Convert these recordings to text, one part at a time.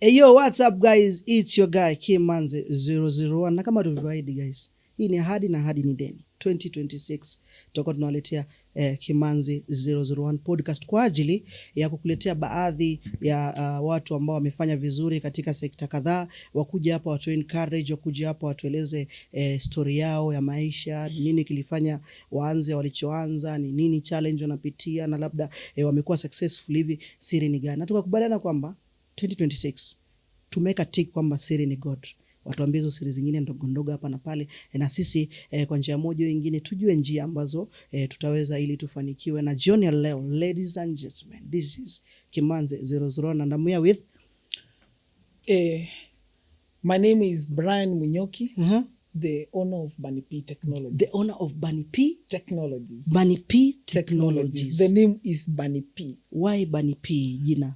Hey yo, what's up guys? It's your guy Kimanzi 001. Na kama tulivyoahidi guys, hii ni ahadi na ahadi ni deni. 2026 tutakuwa tunawaletea Kimanzi 001 podcast kwa ajili ya kukuletea baadhi ya watu ambao wamefanya vizuri katika sekta kadhaa, wakuja hapa watu encourage, wakuja hapa watueleze story yao ya maisha, nini kilifanya waanze walichoanza, ni nini challenge wanapitia, na labda wamekuwa successful hivi, siri ni gani. Na tukakubaliana kwamba 2026 tumeka tick kwamba siri ni God. Watuambie hizo siri zingine ndogo ndogo hapa na pale, na sisi kwa njia moja au nyingine tujue njia ambazo tutaweza ili tufanikiwe. Na jioni ya leo, ladies and gentlemen, this is Kimanzi 001 and I'm here with my name is Brian Munyoki, the owner of Bunny P Technologies. The owner of Bunny P Technologies. Bunny P Technologies. The name is Bunny P. Why Bunny P? Jina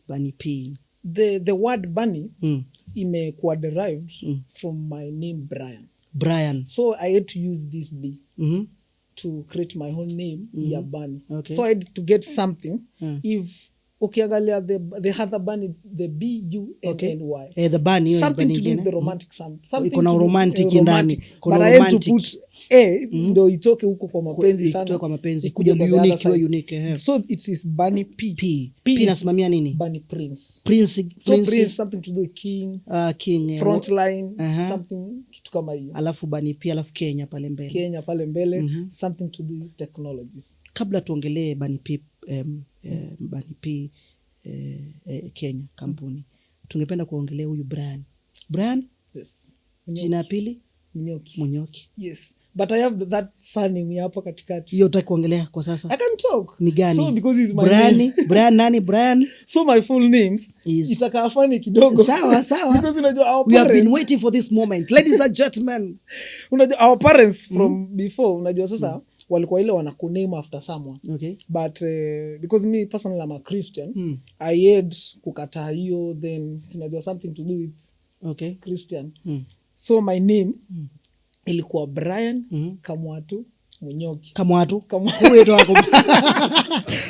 Bunny P. The word bunny imekuwa derived from my name Brian. So I had to use this B to create my own name, ya bunny. Okay. So I had to get something. If ukiangalia the other bunny, the B-U-N-N-Y. The bunny something to do with the romantic something. Kuna romantic ndani. But I had to put ndo itoke huko kwa mapenzi sana. Itoke kwa mapenzi kuja unique wa unique. So it is Bunny P. P nasimamia nini? Bunny Prince. Prince Something to do with king. King. Frontline. Something kitu kama hiyo. Alafu Bunny P, alafu Kenya pale mbele. Something to do with technologies. Kabla tuongelee Bunny P, Bunny P Kenya kampuni, tungependa kuongelea huyu Brian. Yes. Jina ya pili Munyoki. Yes. But I have that surname hapa katikati. Hiyo utaki kuongelea kwa sasa? I can talk. Ni gani? So because he's my name. Brian nani? Brian. So my full names is itakaa funny kidogo. Sawa. Because unajua our we parents, have been waiting for this moment. Ladies and gentlemen. Unajua our parents from before, unajua sasa walikuwa ile wana name after someone. Okay. But because me personally I'm a Christian, I had kukataa hiyo, then unajua something to do with Christian. So my name ilikuwa Brian Kamwatu Munyoki. Kamwatu. Huyo wako.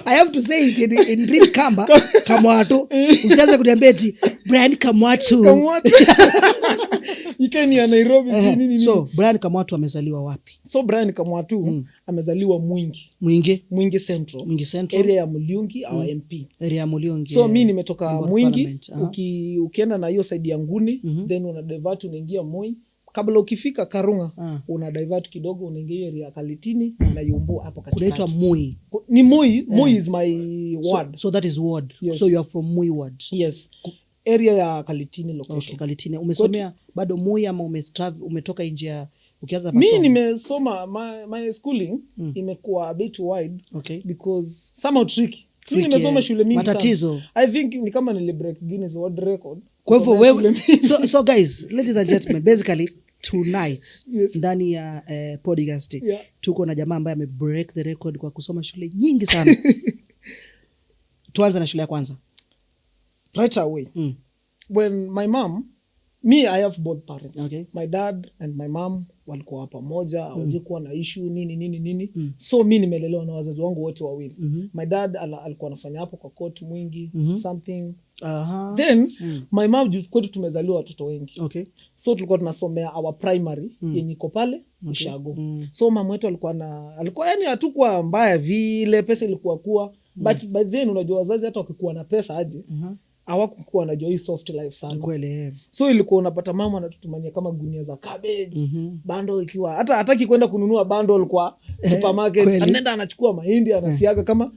I have to say it in real Kamba. Kamwatu. Usianze kuniambia eti Brian Kamwatu. Ikeni ya Nairobi nini. So Brian Kamwatu amezaliwa wapi? So Brian Kamwatu amezaliwa Mwingi Central. Area ya Muliungi au MP. Area ya Muliungi. So mimi nimetoka Mwingi. Ukienda na hiyo side ya Nguni, then una divert unaingia Moi. Kabla ukifika Karunga, una divert kidogo unaingia area ya Kalitini na Yumbu hapo katikati. Kunaitwa Moi. Ni Moi. Moi is my ward. So that is ward. Yes. So you are from Moi ward. Yes. Area ya Kalitini location. Okay, Kalitini. Umesomea bado Moi ama umetoka nje ya ukianza masomo? Mimi nimesoma my schooling imekuwa a bit wide because somehow tricky. Nimesoma shule mingi matatizo sana. I think ni kama nili break Guinness World Record. Kwa hivyo wewe so guys, ladies and gentlemen, basically tonight ndani ya podcast tuko na jamaa ambaye ame break the record kwa kusoma shule nyingi sana. Tuanze na shule ya kwanza. Right away. When my mom, I have both parents. My dad and my mom walikuwa pamoja, hawajikuwa na issue nini. So mimi nimelelewa na wazazi wangu wote wawili. My dad alikuwa anafanya hapo kwa court Mwingi, something. Then my mom kwetu tumezaliwa watoto wengi. So tulikuwa tunasomea our primary yenye iko pale Ushago. So mama wetu alikuwa yani hatakuwa mbaya vile, pesa ilikuwa but by then unajua wazazi hata wakikuwa na pesa aje hawakuwa wanajua hii soft life sana. Kweli. So ilikuwa unapata mama anatutumania kama gunia za cabbage, bando ikiwa hata hataki kwenda kununua bando kwa supermarket, anaenda anachukua mahindi anasiaga kama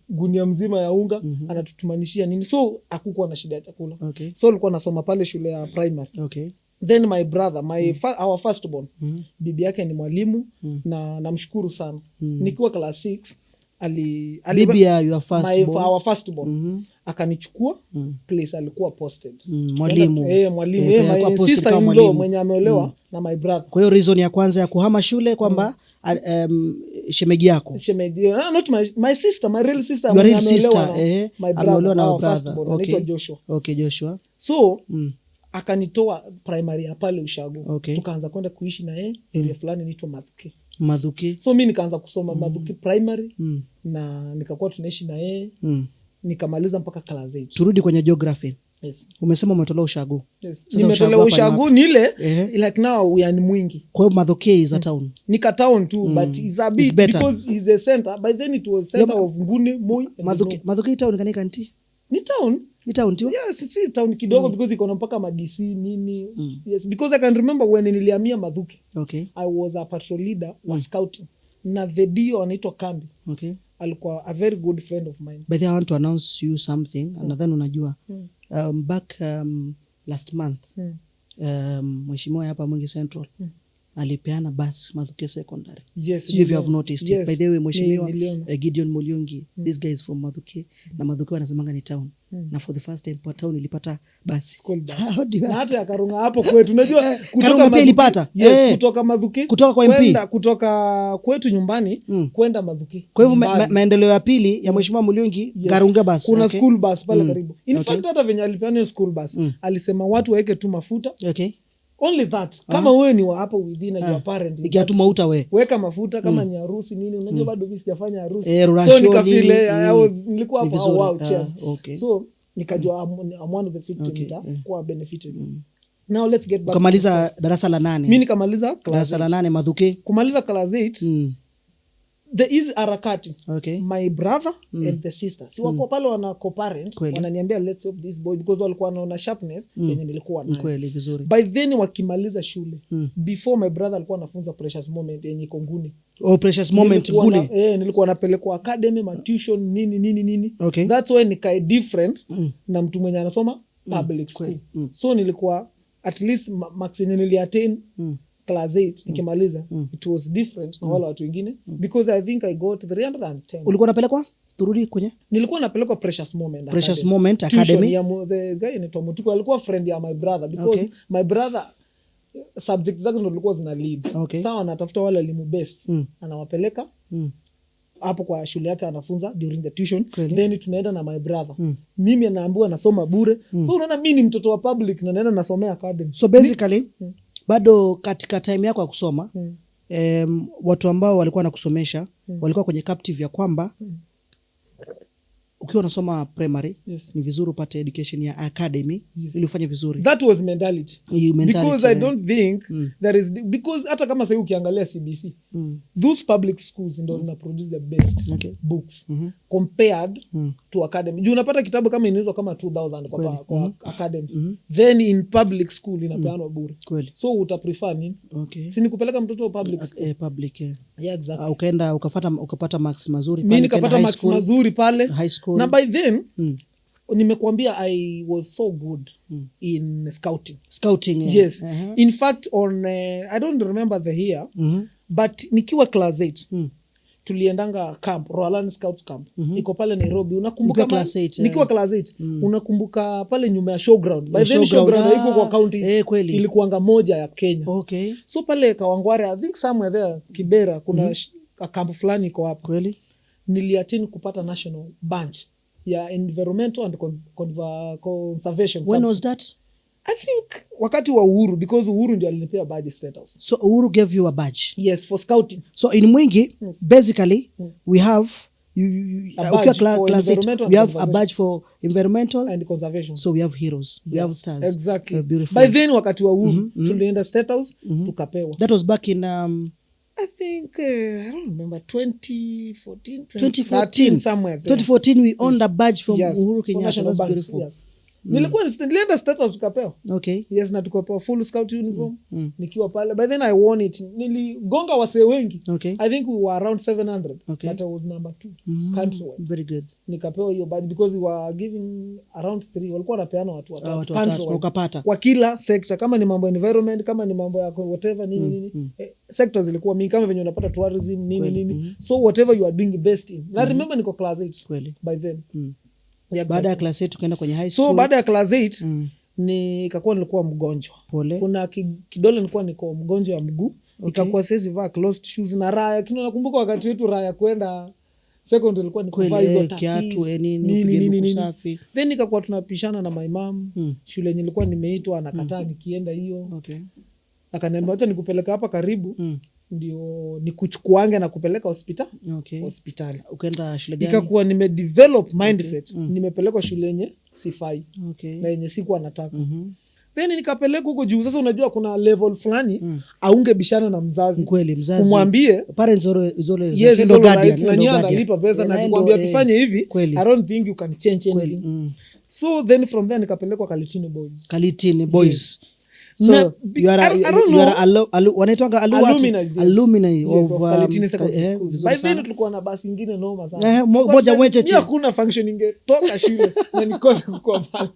gunia mzima ya unga, anatutumanishia nini. So hakukuwa na shida ya chakula. So alikuwa nasoma pale shule ya primary. Then my brother, our first born, bibi yake ni mwalimu na namshukuru sana. Nikiwa class 6 bibi ya your first born, our first born akanichukua place alikuwa posted. Mwalimu. My sister in law mwenye ameolewa na my brother. Kwa hiyo reason ya kwanza ya kuhama shule kwamba shemeji yako. Not my sister, my real sister mwenye ameolewa my brother na our first born anaitwa Joshua. Joshua. So akanitoa primary ya pale Ushago. Tukaanza kwenda kuishi na yeye area fulani inaitwa Madhuki. So mimi nikaanza kusoma Madhuki primary na nikakuwa tunaishi na yeye nikamaliza mpaka class 8. Turudi kwenye geography. Yes. Umesema umetolewa ushago. Yes. Nimetolewa ushago ni ile like now we are Mwingi. Kwa hiyo Madhoke is a town. Ni ka town too but is a bit because is the center. By then it was center of Ngune, Moi. Madhoke town kanika nti? Ni town. Ni town too? Yes, it's town kidogo because iko na mpaka ma-DC nini. Yes, because I can remember when nilihamia Madhuke. Okay. I was a patrol leader wa scouting. Na the dio anaitwa Kambi. Okay. Alikuwa a very good friend of mine. But I want to announce you something and then unajua back last month mheshimiwa hapa Mwingi Central alipeana bus Madhuke Secondary. Yes, so if you have noticed yes. It. By the way mheshimiwa Gideon Mulyungi this guy is from Madhuke na Madhuke wanasemanga ni town na for the first time kwa town ilipata bus school bus na hata akarunga hapo kwetu unajua kutoka Madhuke ilipata kutoka Madhuke kutoka kwa MP kutoka kwetu nyumbani kwenda Madhuke. Kwa hivyo maendeleo ya pili ya mheshimiwa Mulyungi Garunga bus kuna school bus pale karibu in fact hata venye alipeana school bus alisema watu waeke tu mafuta. Okay. Only that kama wewe ni wa hapo within your parent ikiatuma uta we weka mafuta kama ni harusi nini unajua bado mimi sijafanya harusi so nikafile nilikuwa hapo wow cheers okay. So nikajua I'm one of the 50 kwa benefited. Now let's get back. Kamaliza darasa la 8. Mimi nikamaliza darasa la 8 Madhuke. Kumaliza class 8 there is harakati. Okay. My brother and the sister si wako pale wana co-parent wananiambia let's help this boy because walikuwa wanaona sharpness yenye nilikuwa nayo. Kweli vizuri. By then wakimaliza shule before my brother alikuwa anafunza Precious Moment yenye iko Nguni. Oh, Precious Moment Nguni. Nilikuwa napelekwa academy ma tuition nini. Okay. That's why nikai different na mtu mwenye anasoma public school. So nilikuwa at least max yenye niliattain class 8 nikimaliza it was different na wale watu wengine because I think I got 310. Ulikuwa unapelekwa turudi kwenye nilikuwa napelekwa Precious Moment Academy ya the guy anaitwa Mutuku alikuwa friend ya my brother because my brother subject zake ndo zilikuwa zina lead. Sawa anatafuta wale elimu best anawapeleka hapo kwa shule yake anafunza during the tuition then tunaenda na my brother mimi anaambiwa nasoma bure so unaona mimi ni mtoto wa public na naenda nasomea academy so basically bado katika time yako ya kusoma watu ambao walikuwa nakusomesha walikuwa kwenye captive ya kwamba ukiwa unasoma primary ni vizuri upate education ya academy ili ufanye vizuri. That was mentality. Because I don't think there is because hata kama sasa ukiangalia CBC those public schools ndo zina produce the best books compared to academy. Juu unapata kitabu kama inauzwa kama 2000 kwa academy then in public school inapeanwa bure. So uta prefer nini? Si nikupeleka mtoto wa public school public yeah exactly. Ukaenda ukapata marks mazuri pale. Mimi nikapata marks mazuri pale high school. Na by then nimekuambia I was so good in scouting yes in fact on I don't remember the year but nikiwa class 8 tuliendanga camp Royal Scouts camp iko pale Nairobi unakumbuka nikiwa class 8 unakumbuka pale nyuma ya showground by then showground iko kwa county ilikuanga moja ya Kenya so pale Kawangware I think somewhere there Kibera kuna camp fulani iko hapo kweli niliattend kupata national bunch ya environmental and conservation. When was that? I think wakati wa Uhuru because Uhuru ndio alinipea badge State House. So Uhuru gave you a badge? Yes, for scouting. So in Mwingi basically we have class 8 we have a badge for environmental and conservation. So we have heroes, we have stars. Exactly. By then wakati wa Uhuru tulienda State House tukapewa. That was back in I think I don't remember 2014 somewhere there. 2014 we owned a badge from Uhuru Kenyatta. That's beautiful. Yes. Nilienda State House tukapewa. Okay. Yes, na tukapewa full scout uniform. Nikiwa pale. By then I won it. Niligonga wasee wengi. I think we were around 700. But I was number 2 countrywide. Very good. Nikapewa hiyo badge because we were giving around 3. Walikuwa wanapeana watu watatu. Ukapata. Kwa kila sector kama ni mambo ya environment, kama ni mambo ya whatever nini. Sectors zilikuwa mingi kama venye unapata tourism nini. So whatever you are doing best in. Na remember niko class 8 by then. Baada ya class 8 tukaenda kwenye high school. So baada ya class 8 nikakuwa nilikuwa mgonjwa. Pole. Kuna kidole nilikuwa niko mgonjwa ya mguu. Nikakuwa siwezi vaa closed shoes na raya. Kina nakumbuka wakati wetu raya kwenda secondary ilikuwa ni kuvaa hizo kiatu nini usafi. Then nikakuwa tunapishana na my mom. Shule yenye nilikuwa nimeitwa anakataa nikienda hiyo. Akaniambia acha nikupeleka hapa karibu. Ndio nikuchukuange na kupeleka hospitali. Ukaenda shule gani? Ikakuwa nimedevelop mindset. Nimepelekwa shule yenye sifai. Okay. Na yenye sikuwa nataka. Then nikapeleka huko juu. Sasa unajua kuna level fulani aungebishana na mzazi. Kweli mzazi. Kumwambie parents zole yes, ndo guardian. Na nyanda analipa pesa na nikwambia tufanye hivi. I don't think you can change anything. So then from there nikapelekwa Kalitini Boys. Kalitini Boys. Yes. So you are wanaitwanga alumni of Kalitini Secondary School. By then tulikuwa na basi nyingine noma sana. Moja mwecheche. Hakuna function ingetoka shule na nikose kukua pale.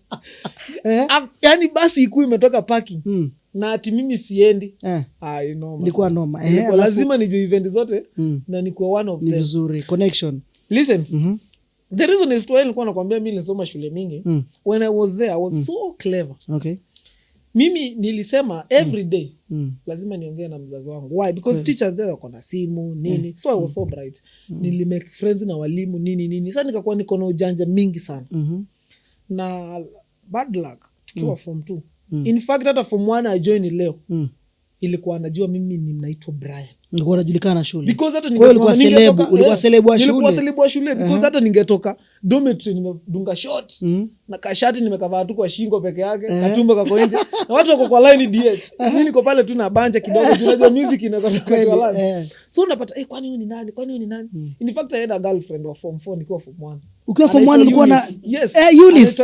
Yaani basi ikuwa imetoka parking. Na ati mimi siendi. Nilikuwa noma. Lazima nijue event zote na nikuwa one of them. Ni vizuri connection. Listen. The reason is why nilikuwa nakwambia mimi nilisoma shule mingi. When I was there I was so clever. Okay. Mimi nilisema every day lazima niongee na mzazi wangu. Why? Because teachers there wako na simu nini. So I was so bright. Nilimake friends na walimu nini. Sasa nikakuwa niko na ujanja mingi sana. Na bad luck tukiwa form 2. In fact hata form 1 I join leo. Ilikuwa anajua mimi ni mnaitwa Brian. Nilikuwa najulikana shule. Because hata ulikuwa celeb wa shule. Nilikuwa celeb wa shule because hata ningetoka dormitory nimedunga short na kashati nimekavaa tu kwa shingo peke yake, katumbo kako nje. Na watu wako kwa line DH. Mimi niko pale tu na banja kidogo, tunajua music inakotoka kwa line. So unapata kwani huyu ni nani? Kwani huyu ni nani? In fact I had a girlfriend wa form 4 nikiwa form 1. Ukiwa form 1 ulikuwa na yes. Eunice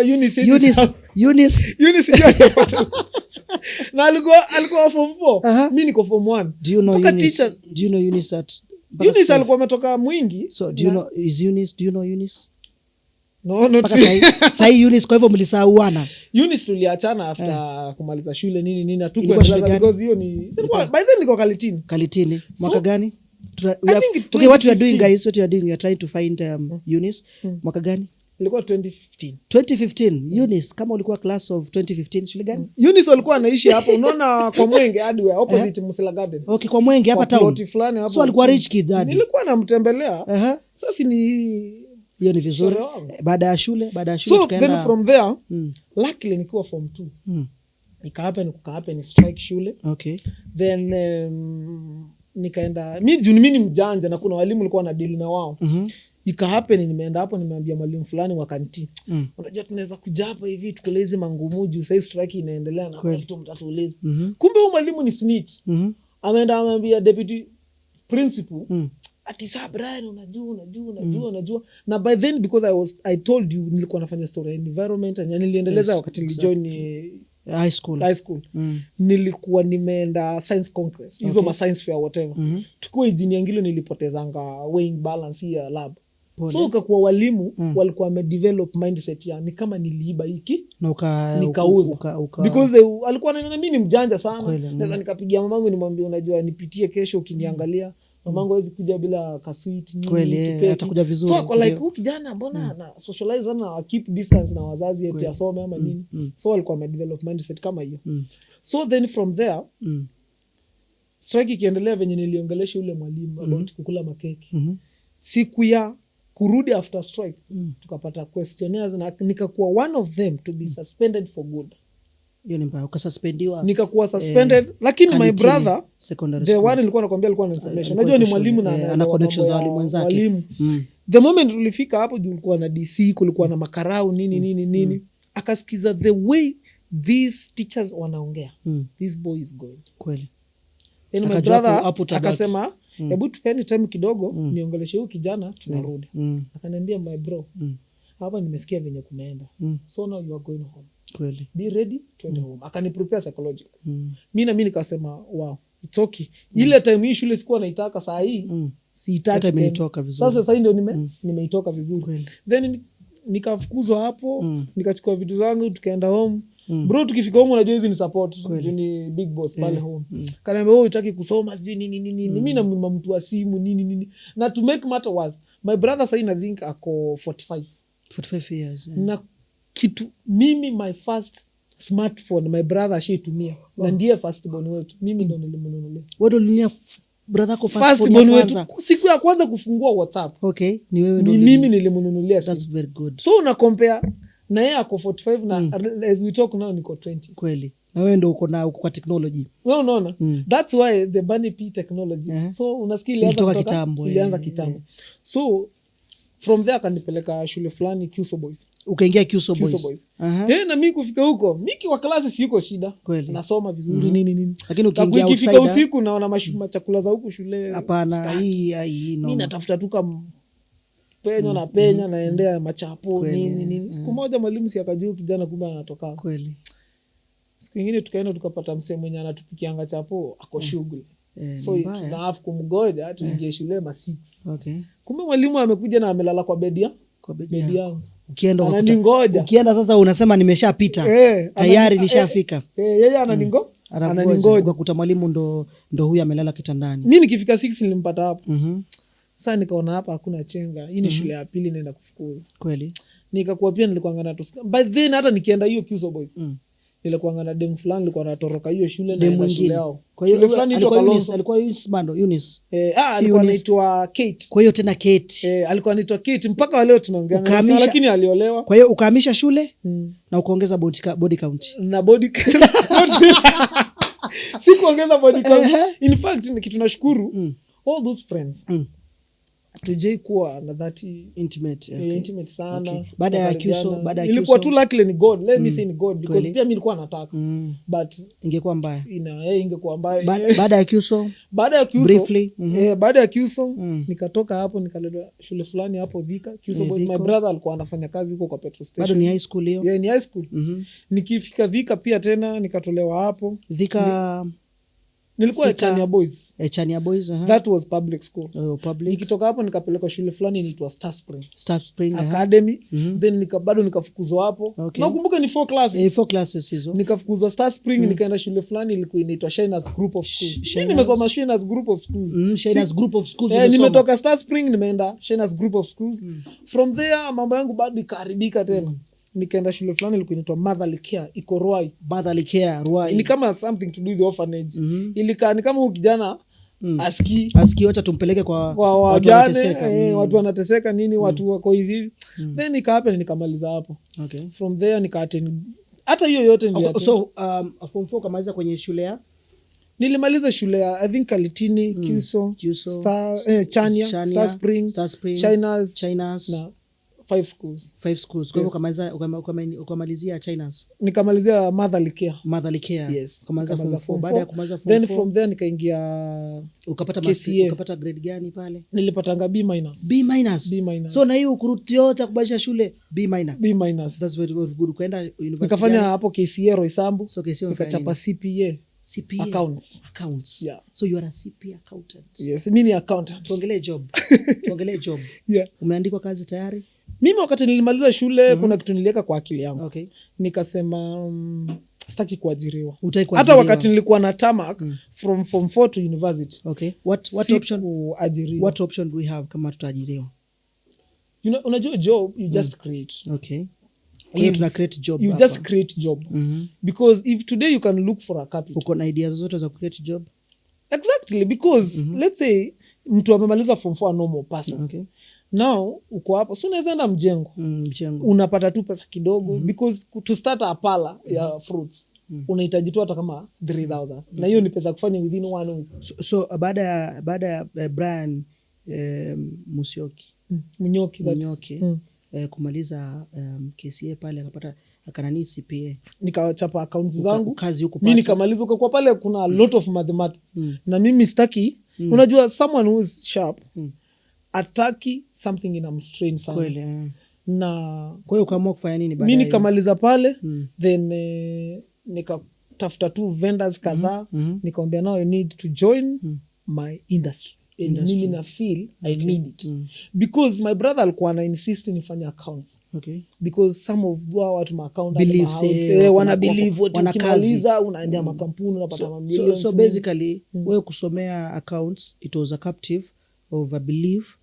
na alikuwa form 4. Mimi niko form 1. Do you know Eunice at Eunice alikuwa ametoka Mwingi. So do you know Eunice? No, not sai Eunice. Kwa hivyo mlisauana. Eunice tuliachana after kumaliza shule nini hatukuendeleza because hiyo ni by then niko Kalitini. Mwaka gani? Okay, what we are doing guys, we are trying to find Eunice. Mwaka gani? Ilikuwa 2015. 2015. Eunice, kama ulikuwa class of 2015, shule gani? Eunice alikuwa anaishi hapo, unaona kwa Mwenge hardware opposite Musela Garden. Okay, kwa Mwenge hapa town. So alikuwa rich kid hadi. Nilikuwa namtembelea. Sasa ni hiyo ni vizuri. Baada ya shule tukaenda. So then from there, luckily nikiwa form 2. Nikaapa ni strike shule. Okay. Then nikaenda mimi ni mjanja na kuna walimu walikuwa na deal na wao. Ikahappen nimeenda hapo nimeambia mwalimu fulani wa kanti. Unajua tunaweza kuja hapa hivi tukuleze mangumuju sasa strike inaendelea na mtu mtatueleza. Kumbe huyo mwalimu ni snitch. Ameenda amwambia deputy principal ati saa Brian unajua. Na by then because I told you nilikuwa nafanya story environment na niliendeleza wakati nilijoin high school. Nilikuwa nimeenda science congress. Hizo ma science fair whatever. Tukua engineer ngilo nilipotezanga weighing balance ya lab. So ukakuwa walimu walikuwa wamedevelop mindset ya ni kama niliiba hiki na nikauza because alikuwa ananiona mimi ni mjanja sana. Naweza nikapigia mamangu nimwambie unajua nipitie kesho ukiniangalia mamangu hawezi kuja bila kasweet nini kweli atakuja vizuri. So kwa like huyu kijana mbona na socialize na keep distance na wazazi eti asome ama nini. So alikuwa amedevelop mindset kama hiyo. So then from there strike ikiendelea venye niliongelesha ule mwalimu about kukula makeki. Siku ya kurudi after strike tukapata questionnaires na nikakuwa one of them to be suspended for good. Hiyo ni mbaya ukasuspendiwa. Nikakuwa suspended lakini my brother the one nilikuwa nakwambia alikuwa ananisomesha. Unajua ni mwalimu na ana connections za walimu wenzake. The moment tulifika hapo juu kulikuwa na DC kulikuwa na makarau nini. Akasikiza the way these teachers wanaongea. This boy is going. Kweli. Yani my brother akasema hebu tupeni time kidogo niongeleshe huyu kijana tunarudi. Akaniambia my bro hapa nimesikia venye kumeenda. So now you are going home. Kweli. Be ready to go home. Akani prepare psychologically. Mimi nikasema wow it's okay. Ile time hii shule sikuwa naitaka saa hii. Siitaki tena. Imenitoka vizuri. Sasa ndio nimeitoka vizuri. Then nikafukuzwa hapo, nikachukua vitu zangu tukaenda home. Bro tukifika home unajua hizi ni support. Ni big boss pale home. Kaniambia wewe unataka kusoma sijui nini. Mimi na mtu wa simu nini. Na to make matter was my brother said I think ako 45 years. Na kitu mimi my first smartphone my brother ashaitumia. Na ndiye first born wetu. Mimi ndo nilimnunulia. Wewe ndo ulinia brother yako first born wetu. Siku ya kwanza kufungua WhatsApp. Okay, ni wewe ndo mimi nilimnunulia. That's very good. So una compare na yeye ako 45 na as we talk now niko 20. Kweli. Na wewe ndo uko kwa technology. Wewe unaona? That's why the Bunny P technology. So unasikia ilianza kitambo. So From there akanipeleka shule fulani Kyuso Boys. Ukaingia Kyuso Boys. Na mimi kufika huko, mimi kwa klasi siko shida. Kweli. Nasoma vizuri nini. Lakini ukiingia outsider, ukifika usiku naona chakula za huku shule. Hapana, hii no. Mimi natafuta tu kama penya naendea machapo nini. Siku moja mwalimu si akajua kijana kumbe anatoka. Kweli. Siku nyingine tukaenda tukapata msee mwenye anatupikianga chapo ako shughuli. So tunaafu kumgoja tuingie shule 6. Okay. Kumbe mwalimu amekuja na amelala kwa bedi yangu. Ukienda sasa unasema nimeshapita. Tayari nishafika. Yeye ananingoja. Ukakuta mwalimu ndo huyu amelala kitandani. Mimi nikifika 6 nilimpata hapo. Sasa nikaona hapa hakuna chenga. Hii ni shule ya pili naenda kufukuza. Kweli. Nikakuwa pia nilikuwa ngana tusikia. By then hata nikienda hiyo Kyuso Boys. Nilikuwa ngana demu fulani nilikuwa natoroka hiyo shule na shule yao. Kwa hiyo alikuwa Eunice. Alikuwa anaitwa Kate. Kwa hiyo tena Kate. Alikuwa anaitwa Kate mpaka leo tunaongea lakini aliolewa. Kwa hiyo ukahamisha shule na ukaongeza body count. Na body si kuongeza body count. In fact kitu nashukuru all those friends. Tujai kuwa na that intimate. Intimate sana. Okay. Baada ya Kyuso. Ilikuwa tu luckily ni God. Let me say ni God because pia mimi nilikuwa nataka. But ingekuwa mbaya. Ingekuwa mbaya. Baada ya Kyuso. Briefly. Baada ya Kyuso nikatoka hapo nikaleta shule fulani hapo Thika. Kyuso Boys. My brother alikuwa anafanya kazi huko kwa petrol station. Bado ni high school hiyo? Ni high school. Nikifika Thika pia tena nikatolewa hapo. Thika nilikuwa Chania Boys. Chania Boys, That was public school. Public. Nikitoka hapo nikapeleka shule fulani inaitwa Star Spring Academy. Then bado nikafukuzwa hapo. Okay. Nakumbuka ni 4 classes. 4 classes hizo. Nikafukuzwa Star Spring nikaenda shule fulani ilikuwa inaitwa Shiners Group of Schools. Mimi nimesoma Shiners Group of Schools. Shiners Group of Schools. Nimetoka Star Spring nimeenda Shiners Group of Schools. From there mambo yangu bado ikaharibika tena. Nikaenda shule fulani ilikuwa inaitwa Motherly Care iko Ruai. Motherly Care Ruai. Ni kama something to do with the orphanage. Ilikaa ni kama huyu kijana aski wacha tumpeleke kwa watu wanateseka. Watu wanateseka nini watu wako hivi. Then nikamaliza hapo. Okay. From there nika-attend hata hiyo yote niliattend. So form 4 kamaliza kwenye shule ya nilimaliza shule ya I think Kalitini, Kyuso, Chania, Star Spring, Shiners na 5 schools. Kwa hivyo ukamalizia Chinas. Nikamalizia Motherly Care. Yes. Kumaliza form 4. Baada ya kumaliza form 4. Then from there nikaingia ukapata grade gani pale? Nilipatanga B-. B-. So na hiyo ukuruti yote kubadilisha shule B-. That's very good. Ukaenda university. Nikafanya hapo KCA Roysambu. So KCA nikachapa CPA. Accounts. Yeah. So you are a CPA accountant. Yes, mimi ni accountant. Tuongelee job. Yeah. Umeandikwa kazi tayari? Mimi wakati nilimaliza shule kuna kitu niliweka kwa akili yangu. Okay. Nikasema sitaki kuajiriwa. Hata wakati nilikuwa na tamak from form 4 to university. Okay. What option do we have kama tutaajiriwa? Unajua job you just create. Okay. Tuna create job. You just create job. Because if today you can look for a capital. Uko na ideas zote za create job? Exactly because let's say mtu amemaliza form 4 normal person. Okay. Now uko hapo so unaweza enda mjengo. Unapata tu pesa kidogo because to start a pala ya fruits unahitaji tu hata kama 3,000. Na hiyo ni pesa kufanya within 1 week. So baada ya Brian Munyoki kumaliza KCA pale akapata akanani CPA. Nikachapa accounts zangu. Kazi huko mimi nikamaliza huko kwa pale kuna a lot of mathematics. Na mimi sitaki unajua someone who is sharp ataki something in a strain sana. Kweli. Na kwa hiyo ukaamua kufanya nini baadaye? Mimi nikamaliza pale then nikatafuta tu vendors kadhaa nikamwambia now I need to join my industry. Mimi na feel I need it. Because my brother alikuwa ana insist nifanye accounts. Okay. Because some of watu account wana believe ukimaliza unaendea makampuni unapata mamilioni. So basically wewe kusomea accounts it was a captive of a belief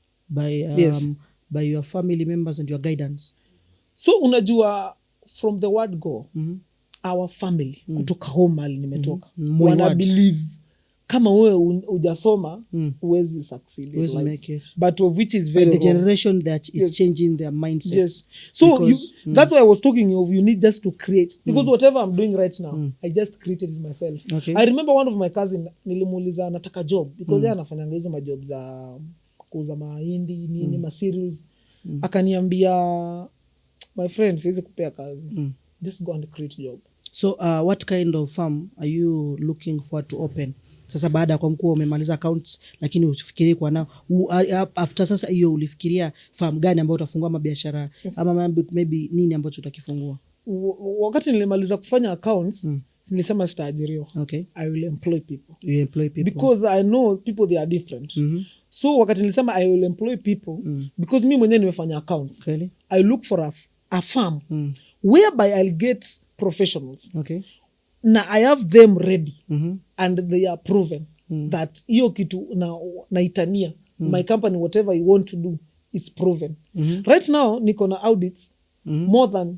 by your family members and your guidance. So unajua from the word go our family kutoka home mali nimetoka wana believe kama wewe hujasoma huwezi succeed in life. But of which is very the generation that is changing their mindset. Yes. So that's why I was talking of you need just to create because whatever I'm doing right now I just created it myself. Okay. I remember one of my cousin nilimuuliza nataka job because yeye anafanyanga hizo majob za kuuza mahindi nini ma cereals. akaniambia my friend siwezi kupea kazi, just go and create job. So what kind of farm are you looking for to open? Sasa baada kwa mkuu umemaliza accounts lakini ufikirie kwa nao after sasa hiyo ulifikiria farm gani ambayo utafungua mabiashara ama maybe nini ambacho utakifungua? Wakati nilimaliza kufanya accounts nilisema sitaajiriwa. Okay. I will employ people. You employ people. Because I know people they are different. So wakati nilisema I will employ people because mimi mwenyewe nimefanya accounts. Really? I look for a farm whereby I'll get professionals. Okay. Na I have them ready and they are proven that hiyo kitu naitania my company whatever you want to do is proven. Right now niko na audits more than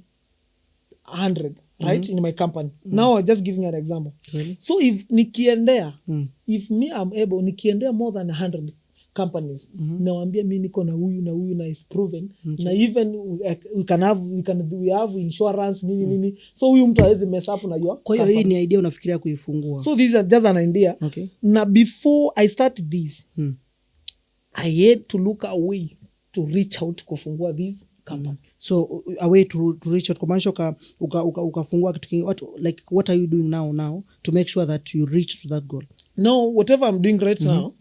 100 right in my company. Now I'm just giving an example. Really? So if nikiendea if me I'm able nikiendea more than 100 companies nawaambia mimi niko na huyu na huyu na is proven na even we have insurance nini so huyu mtu hawezi mess up unajua. Kwa hiyo hii ni idea unafikiria kuifungua? So this is just an idea. Okay. Na before I start this I had to look a way to reach out kufungua this company. So a way to reach out kumaanisha ukafungua kitu kingine, what are you doing now to make sure that you reach to that goal? No, whatever I'm doing right now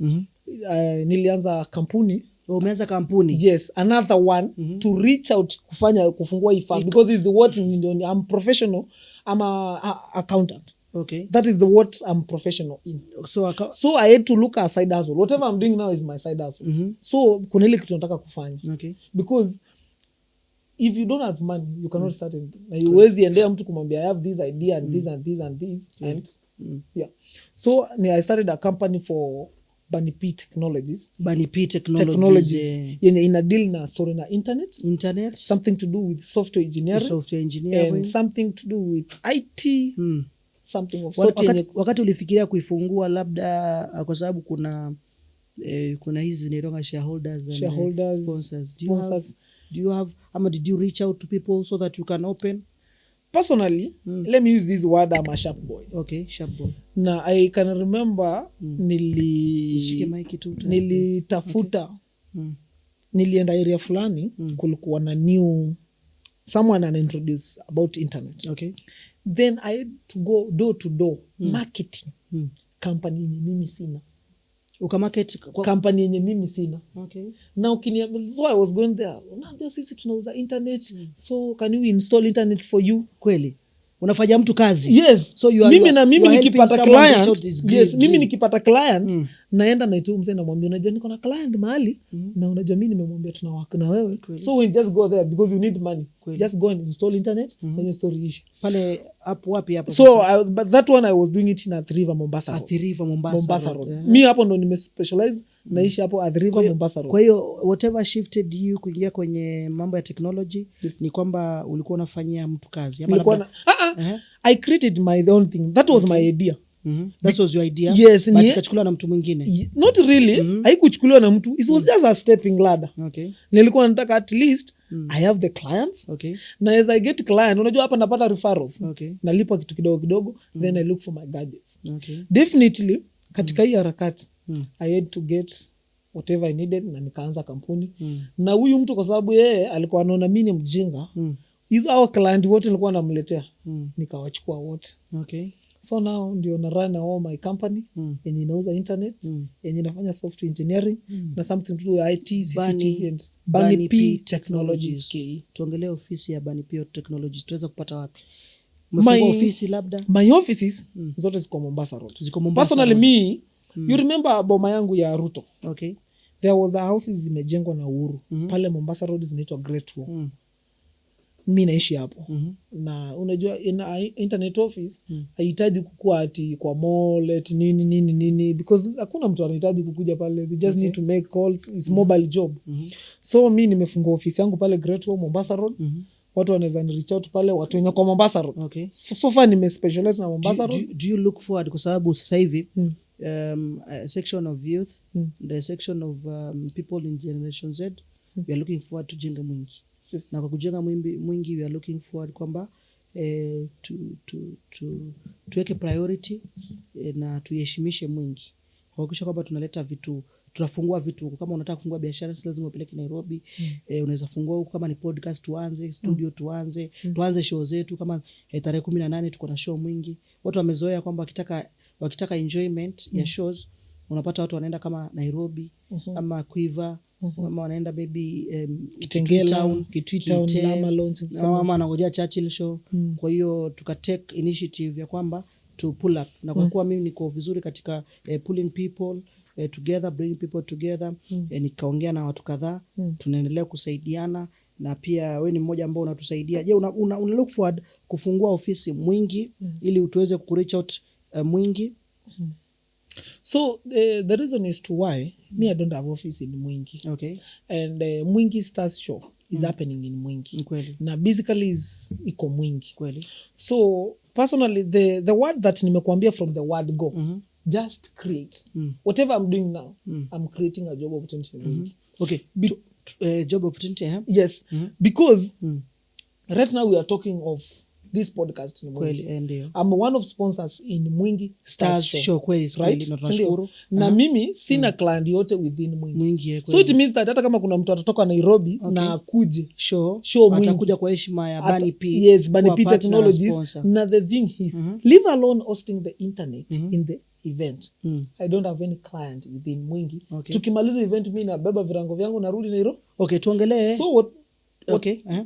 nilianza kampuni. Umeanza kampuni? Yes, another one to reach out kufungua hii farm because is what I'm professional. I'm a accountant. Okay. That is what I'm professional in. So I had to look at side hustle. Whatever I'm doing now is my side hustle. So kuna ile kitu nataka kufanya. Okay. Because if you don't have money, you cannot start anything. Na you wezi endea mtu kumwambia I have this idea and this and this and this and yeah. So I started a company for Bunny P Technologies. Bunny P Technologies. Yenye ina deal na story na internet. Something to do with software engineering. And something to do with IT. Something of wakati ulifikiria kuifungua labda kwa sababu kuna hizi zinaitwa shareholders and sponsors. Do you have did you reach out to people so that you can open? Personally, let me use this word, I'm a sharp boy. Okay, sharp boy. Na I can remember nilitafuta nilienda area fulani kulikuwa na someone an introduce about internet. Okay. Then I had to go door to door marketing company yenye mimi sina. Ukamarket company yenye mimi sina. Okay. Now so I was going there. Unaambia sisi tunauza internet. So can you install internet for you? Kweli. Unafanya mtu kazi. Yes. So mimi nikipata client. Yes, mimi nikipata client naenda na itu mzee namwambia unajua niko na client mahali na unajua mimi nimemwambia tunawaka na wewe. So we just go there because you need money. Just go and install internet and your story issue. Pale hapo wapi hapo? So but that one I was doing it in Athi River Mombasa Road. Athi River Mombasa Road. Mimi hapo ndo nimespecialize naishi hapo Athi River Mombasa Road. Kwa hiyo whatever shifted you kuingia kwenye mambo ya technology ni kwamba ulikuwa unafanyia mtu kazi ama labda I created my own thing. That was my idea. That was your idea? Yes. But ikachukuliwa na mtu mwingine? Not really. Haikuchukuliwa na mtu. It was just a stepping ladder. Okay. Nilikuwa nataka at least I have the clients. Okay. Na as I get client, unajua hapa napata referrals. Okay. Nalipa kitu kidogo then I look for my gadgets. Okay. Definitely katika hii harakati I had to get whatever I needed na nikaanza kampuni. Na huyu mtu kwa sababu yeye alikuwa anaona mimi ni mjinga. Hizo hao client wote nilikuwa namletea. Nikawachukua wote. Okay. So now ndio na run all my company yenye inauza internet, yenye inafanya software engineering na something to do with IT, CCTV and Bunny P Technologies. Tuongelee ofisi ya Bunny P Technologies. Tuweza kupata wapi? Mfungo ofisi labda? My offices zote ziko Mombasa Road. Personally me, you remember boma yangu ya Ruto? Okay. There was a houses zimejengwa na Uhuru. Pale Mombasa Road zinaitwa Great Wall. Mimi naishi hapo. Na unajua internet office haihitaji kukua ati kwa mall ati nini because hakuna mtu anahitaji kukuja pale. They just need to make calls. It's mobile job. So mimi nimefungua office yangu pale Great Wall Mombasa Road. Watu wanaweza ni reach out pale watu wenye kwa Mombasa Road. Okay. So far nimespecialize na Mombasa Road. Do you look forward kwa sababu sasa hivi a section of youth, the section of people in Generation Z, we are looking forward to jenga mwingi. Yes. Na kwa kujenga mwingi we are looking forward kwamba tuweke priority na tuheshimishe mwingi. Kuhakikisha kwamba tunaleta vitu tutafungua vitu kama unataka kufungua biashara si lazima upeleke Nairobi. Unaweza fungua huko, kama ni podcast tuanze studio, tuanze show zetu kama tarehe 18 tuko na show mwingi. Watu wamezoea kwamba wakitaka enjoyment ya shows unapata watu wanaenda kama Nairobi ama Quiver ama wanaenda maybe Kitui Town Lama Lounge ama anangojea Churchill show. Kwa hiyo tuka take initiative ya kwamba to pull up, na kwa kuwa mimi niko vizuri katika pulling people together, bringing people together, nikaongea na watu kadhaa, tunaendelea kusaidiana, na pia wewe ni mmoja ambao unatusaidia. Je, una look forward kufungua ofisi mwingi ili tuweze ku reach out mwingi? So the reason is to why me I don't have office in Mwingi. Okay. And Mwingi Stars Show is happening in Mwingi. Kweli. Na basically is iko Mwingi. Kweli. So personally the word that nimekuambia from the word go, just create. Whatever I'm doing now, I'm creating a job opportunity in Mwingi. Okay. Job opportunity, Yes. Because right now we are talking of this podcast in Mwingi. I'm one of sponsors in Mwingi Stars Show. Kweli, right? Na tunashukuru. Na mimi sina client yote within Mwingi. So it means that hata kama kuna mtu atatoka Nairobi na akuje show Mwingi, atakuja kwa heshima ya Bunny P. Yes, Bunny P Technologies. Na the thing is, leave alone hosting the internet in the event. I don't have any client within Mwingi. Tukimaliza event mimi nabeba virango vyangu narudi Nairobi. Okay, tuongelee. So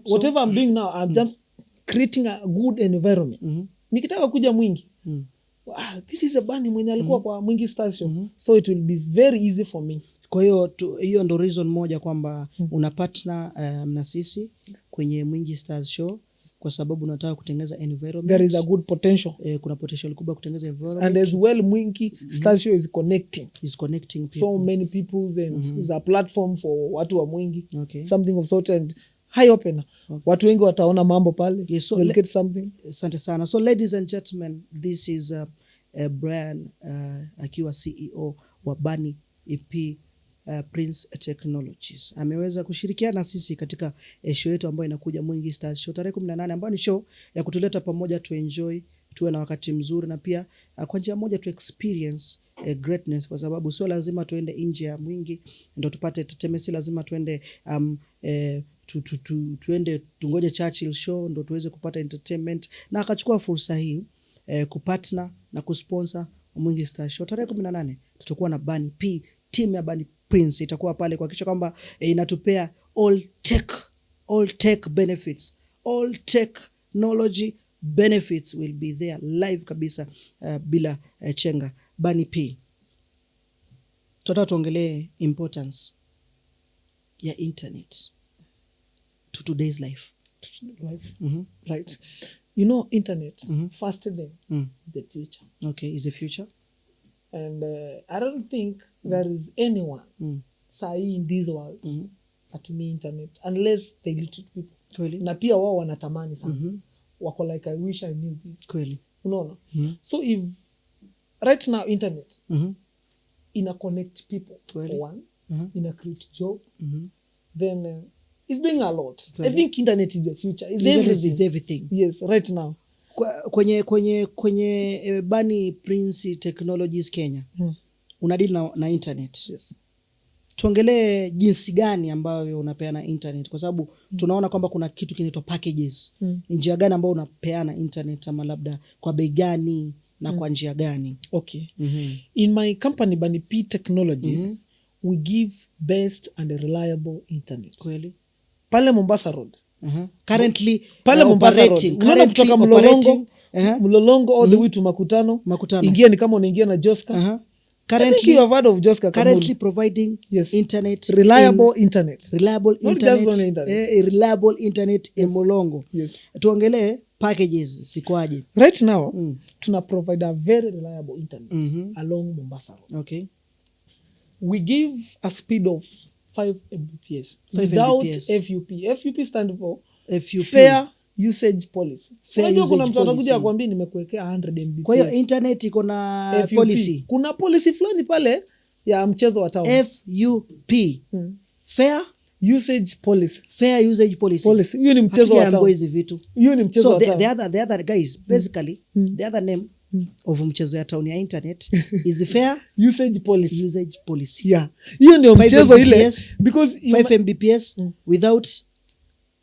whatever I'm doing now, I'm just creating a good environment. Nikitaka kuja Mwingi, this is a Bunny mwenye alikuwa kwa Mwingi Stars Show. So it will be very easy for me. Kwa hiyo ndo reason moja kwamba una partner na sisi kwenye Mwingi Stars Show, kwa sababu unataka kutengeneza environment. There is a good potential. Kuna potential kubwa kutengeneza environment. And as well Mwingi Stars Show is connecting people. So many people, and is a platform for watu wa Mwingi. Okay. Something of sort, and high opener. Okay. Watu wengi wataona mambo pale. Yes, so we'll get something. Asante sana. So ladies and gentlemen, this is Brian akiwa CEO wa Bunny EP Prince Technologies. Ameweza kushirikiana na sisi katika show yetu ambayo inakuja Mwingi Stars Show tarehe 18, ambayo ni show ya kutuleta pamoja tu enjoy, tuwe na wakati mzuri, na pia kwa njia moja tu experience greatness, kwa sababu sio lazima tuende nje ya Mwingi ndio tupate entertainment, si lazima tuende tuende tungoje Churchill show ndo tuweze kupata entertainment. Na akachukua fursa hii kupartner na kusponsor Mwingi Stars Show tarehe 18. Tutakuwa na Bunny P, team ya Bunny Prince itakuwa pale kuhakikisha kwamba inatupea all tech benefits, all technology benefits will be there live kabisa, bila chenga. Bunny P, tutataka tuongelee importance ya internet to today's life. Right. You know, internet faster than the future. Okay, is the future. And I don't think there is anyone in this world that me internet unless they literate people. Kweli. Na pia wao wanatamani sana. Wako like I wish I knew this. Kweli. Unaona? So if right now internet ina connect people Kweli. for one, ina create job, then it's doing a lot. Kweli. I think internet is the future. It's everything. Yes, right now. Kwenye Bunny Prince Technologies Kenya, unadili na internet. Yes. Tuongelee jinsi gani ambayo unapeana internet, kwa sababu tunaona kwamba kuna kitu kinaitwa packages. Njia gani ambayo unapeana internet, ama labda kwa bei gani na kwa njia gani? Okay. In my company Bunny P Technologies, we give best and reliable internet. Kweli. Pale Mombasa Road. Currently pale Mombasa Road. Unaona kutoka Mlolongo all the way to Makutano. Ingia ni kama unaingia na Joska. Currently you have heard of Joska. Currently providing internet, reliable internet. Reliable internet in Molongo. Yes. Tuongelee packages sikwaje. Right now tuna provide a very reliable internet along Mombasa Road. Okay. We give a speed of 5 Mbps without FUP. FUP stand for Fair Usage Policy. Unajua kuna mtu atakuja akwambia nimekuwekea 100 Mbps. Kwa hiyo internet iko na FUP. Policy. Kuna policy fulani pale ya mchezo wa town. FUP. Fair Usage Policy. Fair Usage Policy. Hiyo ni mchezo wa town. Hiyo ni mchezo wa town. So the other guys basically the other name of mchezo ya town ya internet is fair usage policy. Yeah. Hiyo ndio mchezo ile because 5 Mbps without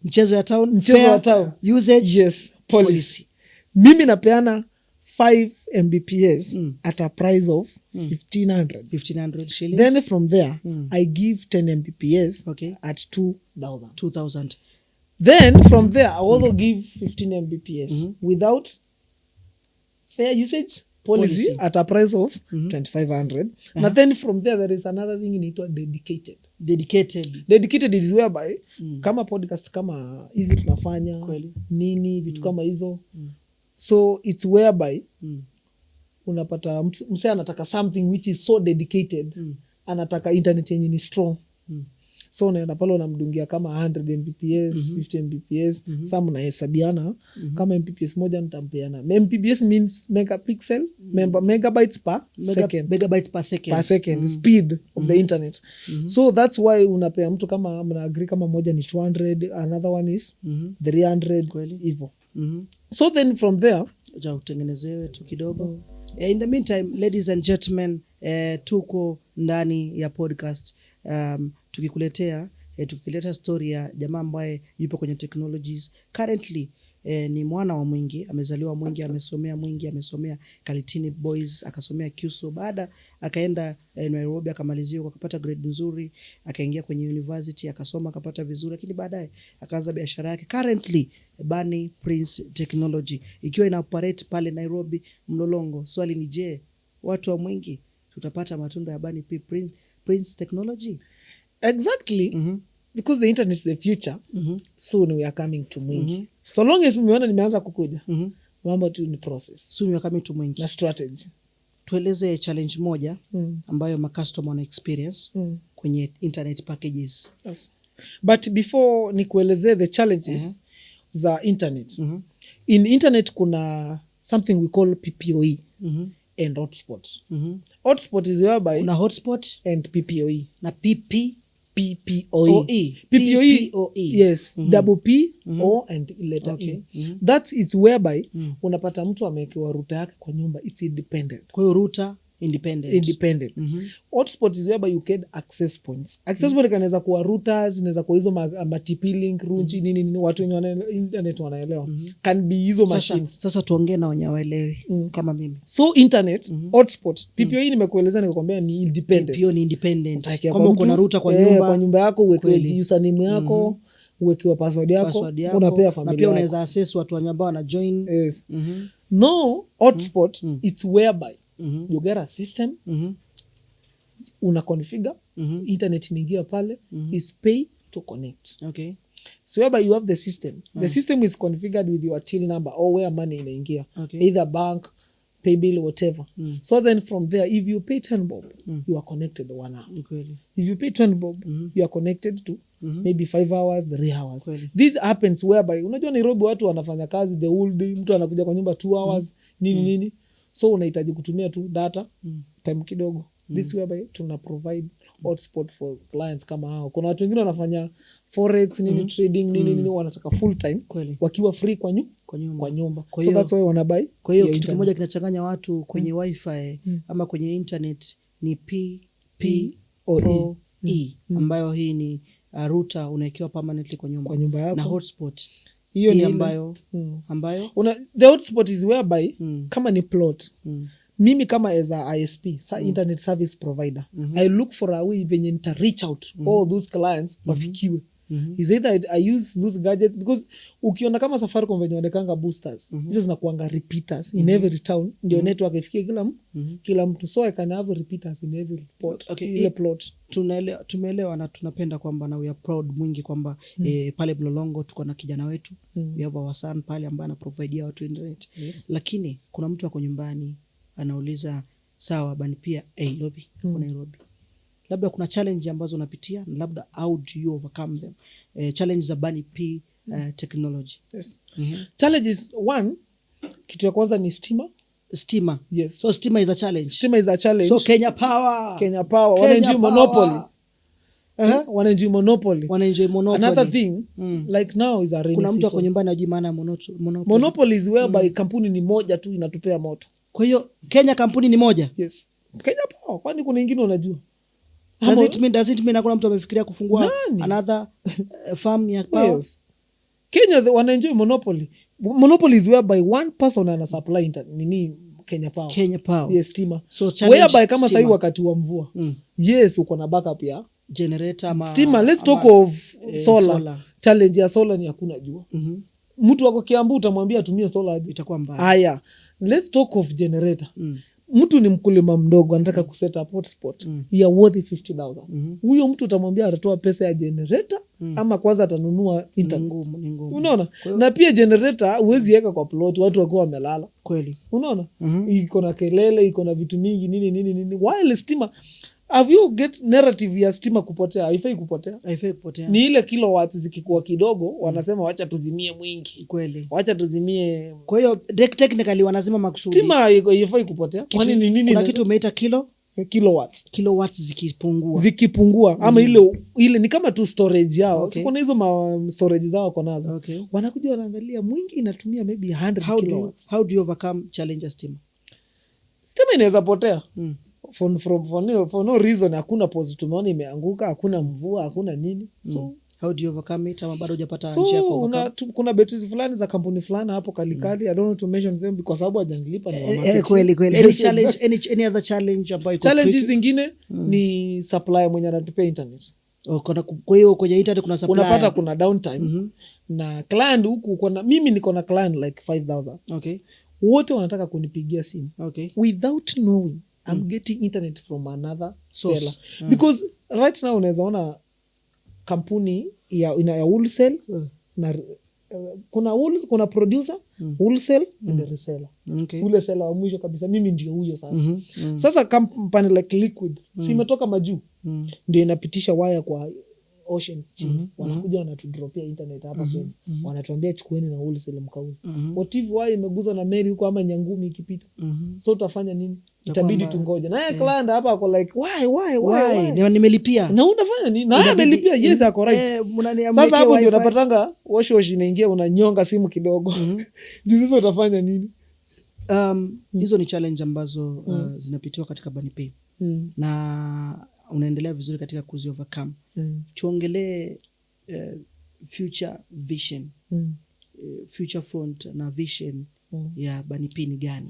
mchezo ya town usage policy. Mimi napeana 5 Mbps at a price of 1500 shillings. Then from there I give 10 Mbps at 2000. Then from there I also give 15 Mbps without fair usage policy at a price of 2500. And then from there is another thing inaitwa dedicated is whereby kama podcast kama hizi tunafanya nini vitu kama hizo so it's whereby unapata msee anataka something which is so dedicated anataka internet yenye ni strong so unaenda pale unamdungia kama 100 Mbps 50 Mbps sasa mnahesabiana kama Mbps moja nitampeana. Mbps means megapixel megabytes per second speed of the internet. So that's why unapea mtu kama mna agree kama moja ni 200 another one is 300 hivyo. So then from there utengenezewe tu kidogo. In the meantime, ladies and gentlemen, tuko ndani ya podcast tukikuletea story ya jamaa ambaye yupo kwenye technologies currently. Ni mwana wa Mwingi, amezaliwa Mwingi, amesomea Kalitini Boys, akasomea KUSO, baada akaenda Nairobi akamalizia akapata grade nzuri, akaingia kwenye university akasoma akapata vizuri, lakini baadaye akaanza biashara yake currently Bunny Prince Technology ikiwa ina operate pale Nairobi Mlolongo. Swali ni je, watu wa Mwingi tutapata matunda ya Bunny Prince Technology? Exactly. Because the internet is the future. Soon we are coming to Mwingi. So long as umeona nimeanza kukuja mambo tu ni process. Soon we are coming to Mwingi na strategy. Tueleze challenge moja ambayo ma-customer wana experience kwenye internet packages. Yes. But before nikueleze the challenges za internet. In internet kuna something we call PPOE and hotspot. Hotspot is whereby kuna hotspot and PPOE. Na PPOE. Yes, double P O and letter E. That is whereby unapata mtu amewekewa router yake kwa nyumba, it's independent. Kwa hiyo router independent. Hotspot is whereby you get access points. Access point kanaweza kuwa routers, inaweza kuwa hizo TP-Link, Runji, nini watu wenye wana internet wanaelewa. Can be hizo machines. Sasa tuongee na wenye waelewi kama mimi. So internet, hotspot, PPOE nimekueleza nikakwambia ni independent. PPO ni independent. Kama uko na router kwa nyumba yako uweke username yako, uwekewa password yako, unapea familia. Na pia unaweza access watu ambao wana join. Yes. No, hotspot it's whereby you get a system, una configure, internet inaingia pale, is pay to connect. Okay. So whereby you have the system. The system is configured with your till number or where money inaingia. Either bank, pay bill, whatever. So then from there, if you pay 10 bob, you are connected 1 hour. If you pay 20 bob, you are connected to maybe 5 hours, 3 hours. This happens whereby, unajua Nairobi watu wanafanya kazi the whole day, mtu anakuja kwa nyumba 2 hours, nini. So unahitaji kutumia tu data time kidogo. This whereby tuna provide hotspot for clients kama hao. Kuna watu wengine wanafanya forex, nini trading, nini wanataka full time wakiwa free kwa nyumba. So that's why wanabuy. Kwa hiyo kitu kimoja kinachanganya watu kwenye wifi ama kwenye internet ni PPOE ambayo hii ni router unaekewa permanently kwa nyumba yako. Na hotspot hiyo ni ambayo the hotspot is whereby kama ni plot. Mimi kama as a ISP, internet service provider, I look for a way venye nita reach out all those clients wafikiwe. Is either I use those gadgets because ukiona kama Safaricom venye wanekanga boosters, hizo zinakuanga repeaters in every town, ndio network ifikie kila mtu. So I can have repeaters in every plot. Ile plot. Tumeelewa na tunapenda kwamba na we are proud Mwingi kwamba pale Mlolongo tuko na kijana wetu we have our son pale ambaye ana provide watu internet. Lakini kuna mtu ako nyumbani anauliza sawa bani pia lobby kwa Nairobi. Labda kuna challenge ambazo unapitia na labda how do you overcome them? Challenge za Bunny P Technology. Yes. Challenges one, kitu ya kwanza ni stima. Yes. So stima is a challenge. So Kenya Power wanenjoy monopoly. Wanenjoy monopoly. Another thing like now is a rainy season. Kuna mtu ako nyumbani ajui maana monopoly. Monopoly is whereby kampuni ni moja tu inatupea moto. Kwa hiyo Kenya kampuni ni moja? Yes. Kenya Power, kwani kuna ingine unajua? Does it mean hakuna mtu amefikiria kufungua another farm ya power? Yes. Kenya wana enjoy monopoly. Monopoly is whereby one person ana supply Kenya Power. Kenya Power. Yes, stima. So whereby kama sahi wakati wa mvua. Yes, uko na backup ya generator ama stima. Let's talk of solar. Challenge ya solar ni hakuna jua. Mtu wako Kiambu utamwambia atumie solar itakuwa mbaya. Haya. Let's talk of generator. Mtu ni mkulima mdogo anataka kuset up hotspot ya worth 50,000. Huyo mtu utamwambia atatoa pesa ya generator ama kwanza atanunua internet. Ngumu. Unaona? Na pia generator huwezi weka kwa plot watu wako wamelala. Kweli. Unaona? Iko na kelele, iko na vitu mingi nini. While stima, have you get narrative ya stima kupotea? Haifai kupotea. Ni ile kilowatts zikikuwa kidogo wanasema wacha tuzimie mwingi. Kweli. Wacha tuzimie. Kwa hiyo technically wanasema makusudi. Stima haifai kupotea. Kwani ni nini? Kuna kitu umeita kilowatts zikipungua ama ile ni kama tu storage yao. Okay. Siko na hizo storage zao kwa nazo. Okay. Wanakuja wanaangalia mwingi inatumia maybe 100 kilowatts. How do you overcome challenge stima? Stima inaweza potea. For no reason. Hakuna pause tumeona imeanguka, hakuna mvua, hakuna nini. So how do you overcome it? Ama bado hujapata njia kwa overcome? Kuna batteries fulani za kampuni fulani hapo Kalikali. I don't know to mention them because sababu hajanilipa na kweli. Any other challenge ambayo challenges zingine ni supply mwenye anatupea internet. Kwa hiyo kwenye internet kuna supply. Unapata kuna downtime. Na client huku mimi niko na client like 5,000. Okay. Wote wanataka kunipigia simu. Okay. Without knowing I'm getting internet from another seller. Because right now unaweza ona kampuni ya wholesale na kuna producer wholesale and the reseller. Okay. Ule seller wa mwisho kabisa mimi ndio huyo sasa. Sasa company like Liquid si imetoka majuu ndio inapitisha wire kwa ocean chini. Wanakuja wanatudropia internet hapa Kenya. Wanatuambia chukueni na wholesale mkauze. What if wire imeguzwa na meli huko ama nyangumi ikipita? So utafanya nini? Itabidi tungoje. Na yeye client hapa ako like why? Nimelipia. Na unafanya nini? Na yeye amelipia. Yes, ako right. Sasa hapo ndio unapatanga wash inaingia unanyonga simu kidogo. Juu sasa utafanya nini? Hizo ni challenge ambazo zinapitiwa katika Banipay. Na unaendelea vizuri katika kuzi overcome. Tuongelee future vision. Future front na vision ya Banipay ni gani?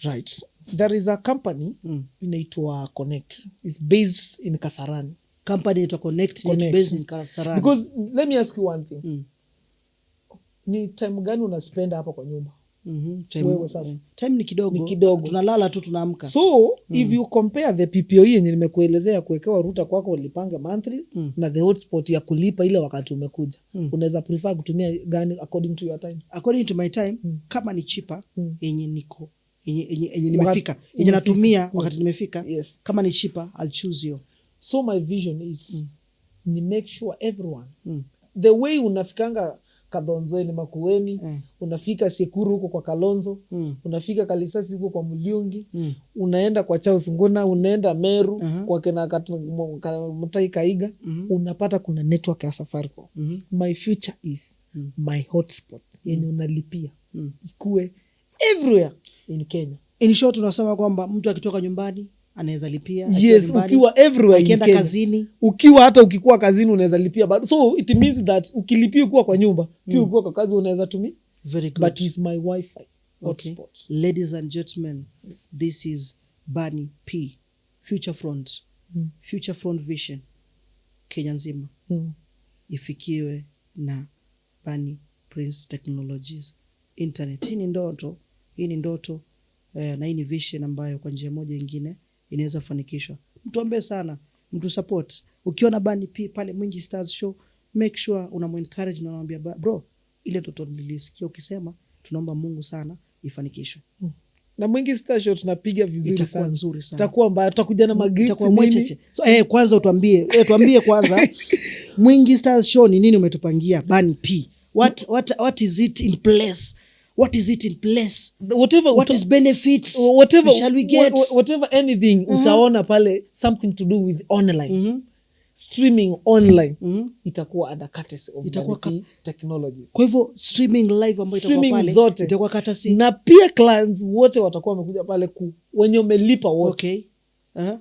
Right. There is a company inaitwa Connect. It's based in Kasarani. Company inaitwa Connect. It's based in Kasarani. Because let me ask you one thing. Ni time gani unaspend hapa kwa nyumba? Time ni kidogo. Tunalala tu tunaamka. So if you compare the PPOE yenye nimekuelezea kuwekewa ruta kwako ulipange monthly na the hotspot ya kulipa ile wakati umekuja. Unaweza prefer kutumia gani according to your time? According to my time, kama ni cheaper yenye niko yenye nimefika, yenye natumia wakati nimefika. Yes. Kama ni cheaper, I'll choose you. So my vision is ni make sure everyone the way unafikanga Kadhonzweni Makueni, unafika Sekuru huko kwa Kalonzo, unafika Kalisasi huko kwa Muliungi, unaenda kwa Charles Nguna, unaenda Meru kwa kina Mutai Kaiga, unapata kuna network ya Safaricom. My future is my hotspot yenye unalipia ikue everywhere in Kenya. In short tunasema kwamba mtu akitoka nyumbani anaweza lipia. Yes, ukiwa everywhere in Kenya. Kazini. Ukiwa hata ukikuwa kazini unaweza lipia. So it means that ukilipia ukiwa kwa nyumba, pia ukiwa kwa kazi unaweza tumia. Very good. But it's my Wi-Fi hotspot. Ladies and gentlemen, this is Banipay. Future Front. Future Front Vision. Kenya nzima. Ifikiwe na Bani Prince Technologies. Internet. Hii ni ndoto na hii ni vision ambayo kwa njia moja nyingine inaweza fanikishwa. Mtuombe sana, mtu support. Ukiona Banipay pale Mwingi Stars Show, make sure unamu-encourage na unamwambia bro, ile ndoto nilisikia ukisema, tunaomba Mungu sana ifanikishwe. Na Mwingi Stars Show tunapiga vizuri sana. Itakuwa nzuri sana. Itakuwa mbaya, tutakuja na magifts nini? So kwanza tuambie kwanza Mwingi Stars Show ni nini umetupangia Banipay? What is it in place? What is it in place? What is benefits? Whatever shall we get? Whatever anything utaona pale something to do with online. streaming online itakuwa under courtesy of Bunny P Technologies. Kwa hivyo streaming live ambayo itakuwa pale zote itakuwa courtesy, na pia clients wote watakuwa wamekuja pale wenye umelipa wote. Okay.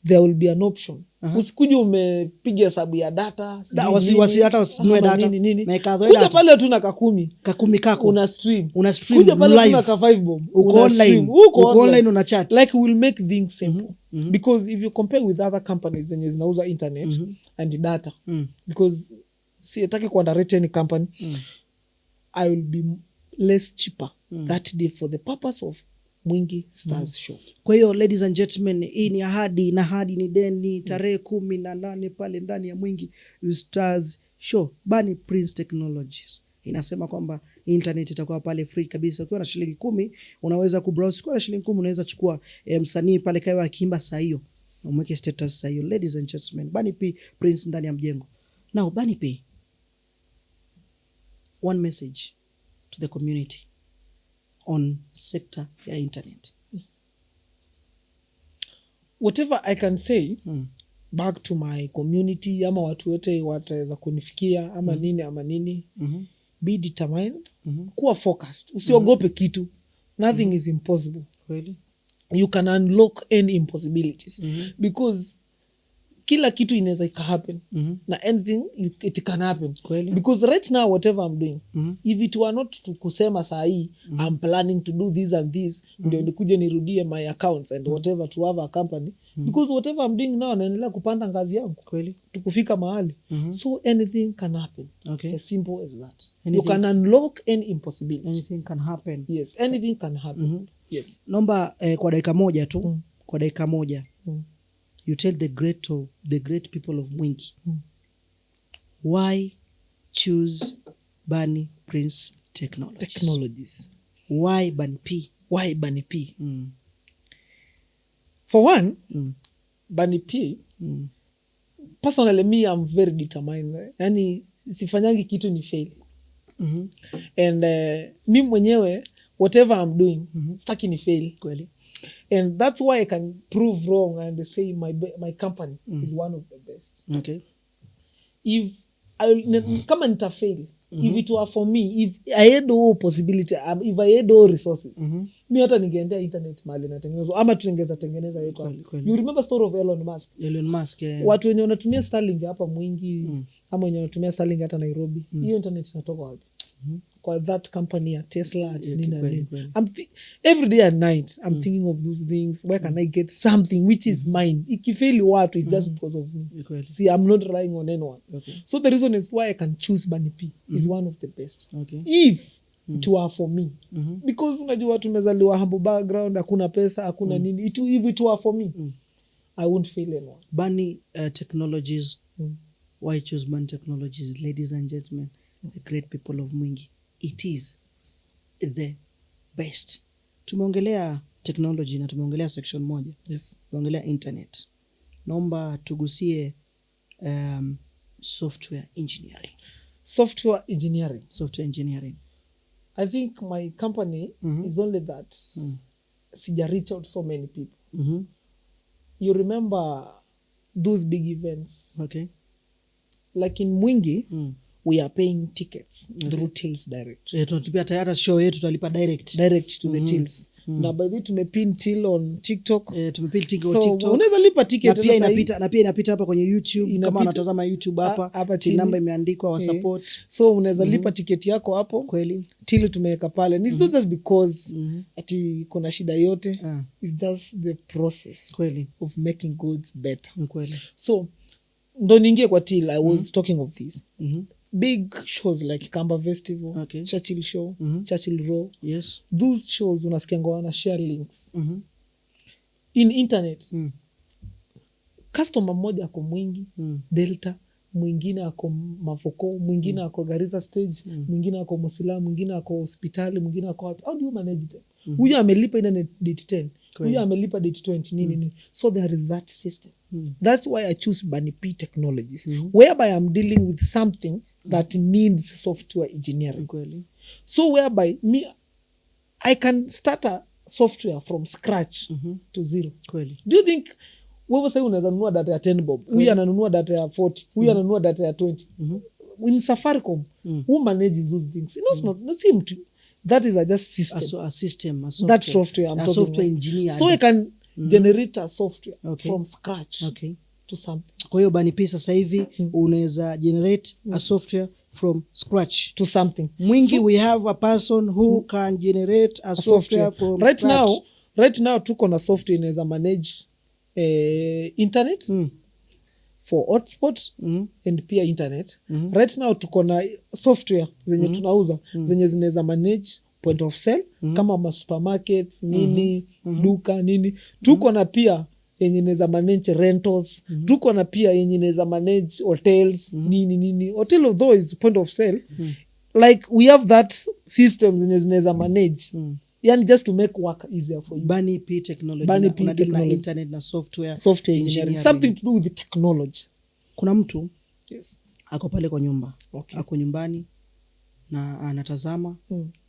There will be an option. Usikuje umepiga hesabu ya data, wasi hata usinunue data. Kuja pale tu na kakumi kako una stream. Kuja pale live. Tu na ka 5 bomb. Uko online una chat. Like we'll make things simple. Because if you compare with other companies zenye zinauza internet and data, because sitaki kuunderrate any company, I will be less cheaper that day for the purpose of Mwingi Stars Show. Kwa hiyo ladies and gentlemen, hii ni ahadi na ahadi ni deni. Tarehe 18 pale ndani ya Mwingi Stars Show, Bunny Prince Technologies inasema kwamba internet itakuwa pale free kabisa. Ukiwa na shilingi 10 unaweza kubrowse. Ukiwa na shilingi 10 unaweza chukua msanii pale kaiwa akimba saa hiyo na umweke status saa hiyo. Ladies and gentlemen, Bunny P Prince ndani ya mjengo. Now Bunny P, one message to the community on sector ya internet. Whatever I can say back to my community, ama watu wote wataweza kunifikia ama nini be determined, kuwa focused, usiogope kitu. Nothing is impossible. Really? You can unlock any impossibilities because kila kitu inaweza happen na anything it can happen. Kweli. Because right now whatever I'm doing, if it were not to kusema saa hii I'm planning to do this and this, ndio nikuje nirudie my accounts and whatever to have a company, because whatever I'm doing now naendelea kupanda ngazi yangu. Kweli. Tukufika mahali. So anything can happen. Okay. As simple as that. You can unlock any impossibility. Anything can happen. Yes, anything can happen. Yes. Nomba kwa dakika moja tu, kwa dakika moja. You tell the great people of Mwingi why choose Bunny Prince Technologies. Why Bunny P? Why Bunny P? For one, Bunny P, personally me, I'm very determined. Yani sifanyangi kitu ni fail. And mi mwenyewe whatever I'm doing, staki ni fail. Kweli. And that's why I can prove wrong and say my company is one of the best. Okay. If kama nita fail, if it were for me, if I had all possibility, if I had all resources, mi hata ningeendea internet mahali natengenezwa ama tutengeza tengeneza yetu. You remember story of Elon Musk? Elon Musk. Watu wenye wanatumia Starlink hapa Mwingi ama wenye wanatumia Starlink hata Nairobi, hiyo internet inatoka wapi? Kwa that company ya Tesla every day and night I'm thinking of those things. Where can I get something which is mine? Ikifeli watu is just because of me. See, I'm not relying on anyone. So the reason is why I can choose Bunny P is one of the best. If it were for me, because unajua tumezaliwa humble background, hakuna pesa, hakuna nini. If it were for me, I won't fail anyone. Bunny Technologies. Why choose Bunny Technologies? Ladies and gentlemen, the great people of Mwingi, it is the best. Tumeongelea technology na tumeongelea section moja. Yes. Tumeongelea internet. Naomba tugusie software engineering. Software engineering. I think my company is only that sija reach out so many people. You remember those big events? Okay. Like in Mwingi, we are paying tickets through Tills Direct. Tunatupia tayari show yetu tutalipa direct to the Tills. Na by the way tumepin Till on TikTok. Tumepin TikTok. So unaweza lipa ticket na pia inapita hapa kwenye YouTube. Kama unatazama YouTube hapa Till namba imeandikwa wa support. So unaweza lipa ticket yako hapo. Kweli. Till tumeweka pale. It's not just because ati kuna shida yote. It's just the process. Kweli. Of making goods better. Kweli. So ndo niingie kwa Till, I was talking of this. Big shows like Kamba Festival, Churchill Show, Churchill Row. Yes. Those shows unasikianga wana share links. In internet. Customer mmoja ako Mwingi, Delta, mwingine ako Mavoko, mwingine ako Garissa Stage, mwingine ako Mosila, mwingine ako hospitali, mwingine ako wapi. How do you manage them? Huyu amelipa internet date 10. Huyu amelipa date 20 nini. So there is that system. That's why I choose Bunny P Technologies, whereby I'm dealing with something that needs software engineering. So whereby I can start a software from scratch to zero. Do you think wewe sasa unaweza nunua data ya 10 bob, huyu ananunua data ya 40, huyu ananunua data ya 20. In Safaricom, who manages those things? Not see mtu. That is just system. A system, a software. That software I'm talking software about. engineer. So I can generate a software from scratch to something. Kwa hiyo Bunny P sasa hivi unaweza generate a software from scratch to something. Mwingi, so we have a person who can generate a software from scratch. Right now tuko na software inaweza manage internet for hotspot and pia internet. Right now tuko na software zenye tunauza zenye zinaweza manage point of sale kama ma supermarkets nini duka nini. Tuko na pia yenye inaweza manage rentals. Tuko na pia yenye inaweza manage hotels nini. Hotel of those point of sale. Like we have that system zenye zinaweza manage. Yani just to make work easier for you. Bunny P technology. Bunny P na technology. Internet na software engineering. Something to do with the technology. Kuna mtu yes, ako pale kwa nyumba. Okay. Ako nyumbani na anatazama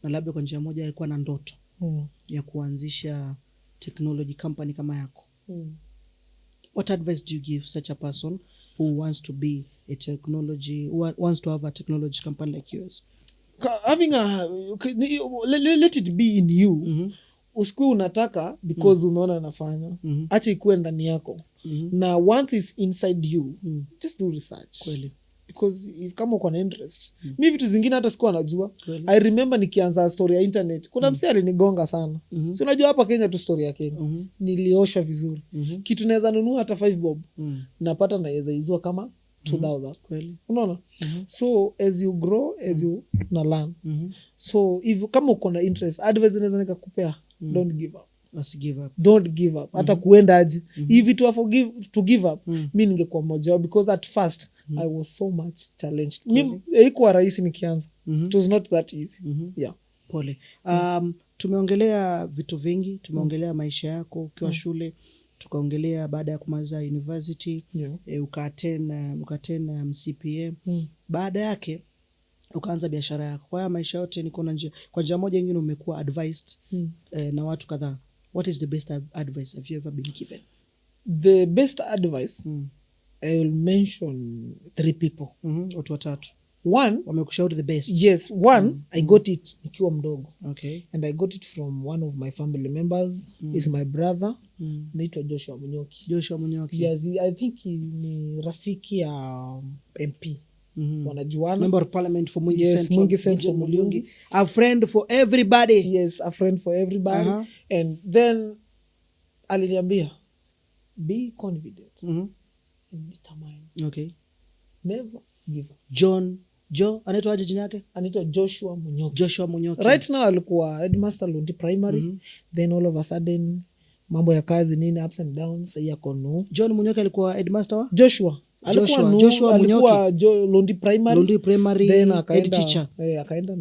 na labda kwa njia moja alikuwa na ndoto ya kuanzisha technology company kama yako. What advice do you give such a person who wants to be a technology, who wants to have a technology company like yours? Having let it be in you. Usiku unataka because umeona nafanya. Acha ikuwe ndani yako. Na once it's inside you, just do research. Kweli. Because if kama uko na interest. Mimi vitu zingine hata sikuwa najua. I remember nikianza story ya internet. Kuna msee alinigonga sana. Si unajua hapa Kenya tu story ya Kenya. Nilioshwa vizuri. Kitu naweza nunua hata 5 bob. Napata naweza izua kama 2000. Kweli. Unaona? So as you grow, as you learn. So if kama uko na interest, advice naweza nikakupea, don't give up. Give up. Don't give up. Hata kuenda aje. If it were to give up, mimi ningekuwa mmoja because at first I was so much challenged. Mimi haikuwa rahisi nikianza. It was not that easy. Yeah. Pole. Tumeongelea vitu vingi, tumeongelea maisha yako ukiwa shule, tukaongelea baada ya kumaliza university, ukaattend CPA. Baada yake ukaanza biashara yako. Kwa maisha yote niko na njia, kwa njia moja nyingine umekuwa advised na watu kadhaa. What is the best advice have you ever been given? The best advice, I will mention 3 people. Watu watatu. One, wamekushauri the best. Yes, one, I got it nikiwa mdogo. Okay. And I got it from one of my family members. Is my brother. Naitwa Joshua Munyoki. Joshua Munyoki. Yes, I think ni rafiki ya MP. Wanajuana. Member of Parliament for Mwingi yes, Central. Mwingi Central Mulungi. A friend for everybody. Yes, a friend for everybody. And then aliniambia, be confident and determined. Okay. Never give up. Anaitwa aje jina yake? Anaitwa Joshua Munyoki. Joshua Munyoki. Right now alikuwa headmaster Lundi Primary. Then all of a sudden mambo ya kazi nini ups and downs, sasa yako no. John Munyoki alikuwa headmaster wa? Joshua alikuwa Lundi Primary. Then akaenda teacher. Akaenda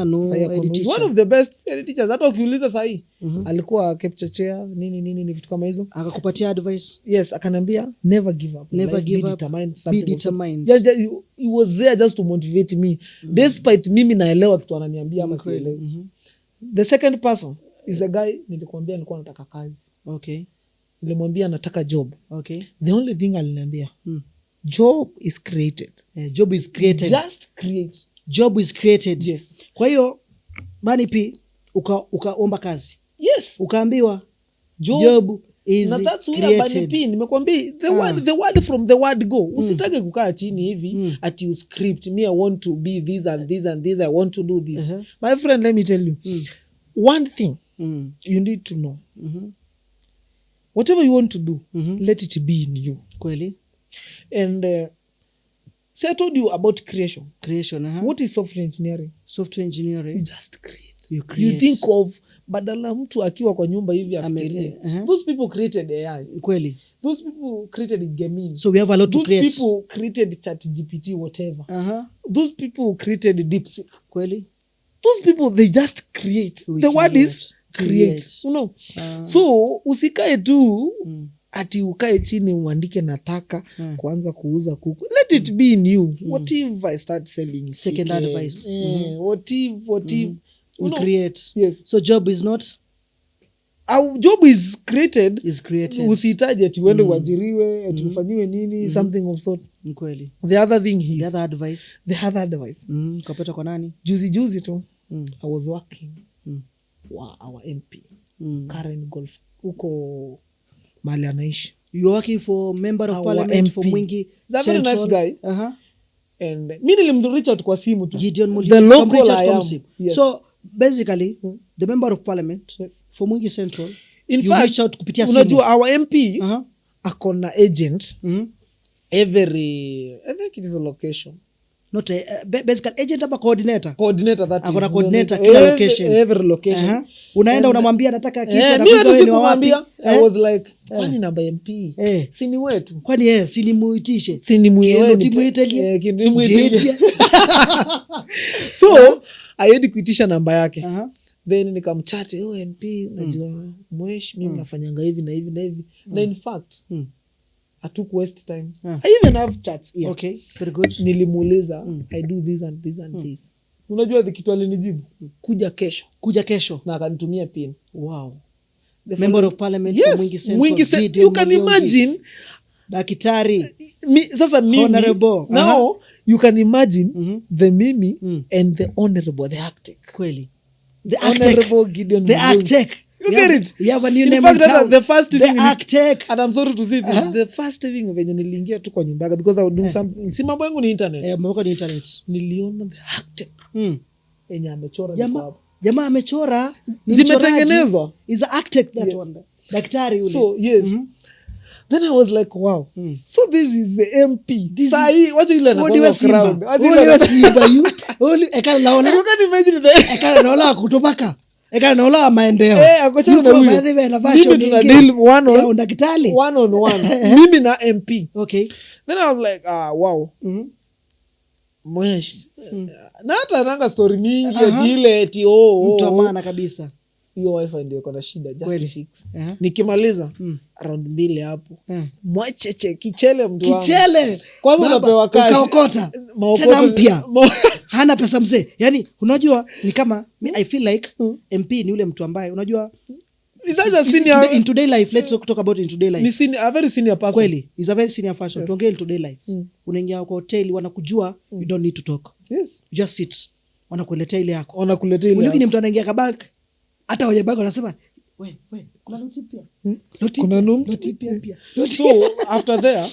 no. One of the best teachers. Hata ukiuliza sahi alikuwa Kepchechea nini vitu kama hizo. Akakupatia advice. Yes, akaniambia never give up. Never give up. Be determined. He was there just to motivate me. Despite mimi naelewa kitu ananiambia ama sielewi. The second person is the guy nilikwambia nilikuwa nataka kazi. Okay. Nilimwambia nataka job. Okay. The only thing aliniambia, job is created. Job is created. Just create. Job is created. Yes. Kwa hiyo Bunny P ukaomba kazi. Yes. Ukaambiwa job is na that's created. Bunny P nimekwambia the word from the word go. Usitake kukaa chini hivi at you script me I want to be this and this and this, I want to do this. My friend, let me tell you. One thing you need to know. Whatever you want to do, let it be in you. Kweli. And see, I told you about creation. What is software engineering? Software engineering. You just create. You create. You think of badala mtu akiwa kwa nyumba hivi afikirie. Those people created AI. Kweli. Those people created Gemini. So we have a lot to create. Those people created ChatGPT, whatever. Those people created DeepSeek. Kweli. Those people, they just create. The word is create. You know? So usikae tu ati ukae chini uandike nataka kuanza kuuza kuku. Let it be in you. What if I start selling second chicken? Advice. What if we create. Yes. So job is not our job is created. Usihitaji ati uende uajiriwe ati ufanyiwe nini something of sort. Kweli. The other thing is the other advice. Kapata kwa nani? Juzi tu I was working wa our MP Karen Golf huko mahali anaishi. You are working for member of parliament MP. For Mwingi. He's a very nice guy. And mi nilimreach out kwa simu tu. Gideon Muliongi. The local I am. Yes. So basically the member of parliament for Mwingi Central. In fact, reach out kupitia simu. Unajua our MP akona agent every, I think it is a location. Not a basically agent ama coordinator. Coordinator that akona is. Coordinator kila location. Every location. Unaenda unamwambia nataka kitu na kuuliza wewe ni wapi. I was like, kwani namba MP? Si ni wetu. Kwani si ni muitishe. Si ni muitishe. So, I had kuitisha namba yake. Then nikamchat, MP, unajua mwesh mimi nafanyanga hivi na hivi na hivi. Na in fact, I took waste time. I even have chats here. Okay, very good. Nilimuuliza, I do this and this and this. Unajua kitu alinijibu? Kuja kesho. Na akanitumia pin. Wow. The member of parliament for Mwingi Central. Mwingi Central. You can imagine. Daktari. Sasa mimi. Honorable. Now, you can imagine the Mimi and the honorable, the Arctic. Kweli. The honorable Gideon. The Arctic. You get it? We have a new name in town. The first thing Arctic. And I'm sorry to say this. The first thing venye niliingia tu kwa nyumba because I was doing something. Si mambo yangu ni internet. Mambo ni internet. Niliona the Arctic. Yenye amechora jamaa amechora zimetengenezwa. Is a Arctic that one. Daktari ule. So yes. Then I was like, wow. So this is the MP. Sahi, what's ile na kwa crowd? Ule Simba you. Ule ekala naona. You can imagine the ekala naona kutobaka. Ekala naona maendeleo. Akocha na huyo. Mimi tuna deal one on one. Mimi na MP. Okay. Then I was like, wow. Mwesh. Na hata nanga story mingi ati ile eti mtu amana kabisa. Hiyo wifi ndio iko na shida just fix. Nikimaliza around 2 hapo. Mwacheche kichele mtu wangu. Kichele. Kwanza unapewa kazi. Ukaokota. Tena mpya. Hana pesa mzee. Yaani unajua ni kama I feel like MP ni ule mtu ambaye unajua is a senior in today life. Let's talk about in today life. Ni a very senior person. Kweli, is a very senior person. Tuongee in today life. Unaingia kwa hotel wanakujua, you don't need to talk. Yes. Just sit. Wanakuletea ile yako. Wanakuletea ni mtu anaingia kabak. Hata wenye bag wanasema, "We, kuna noti pia." Kuna noti pia. So after there,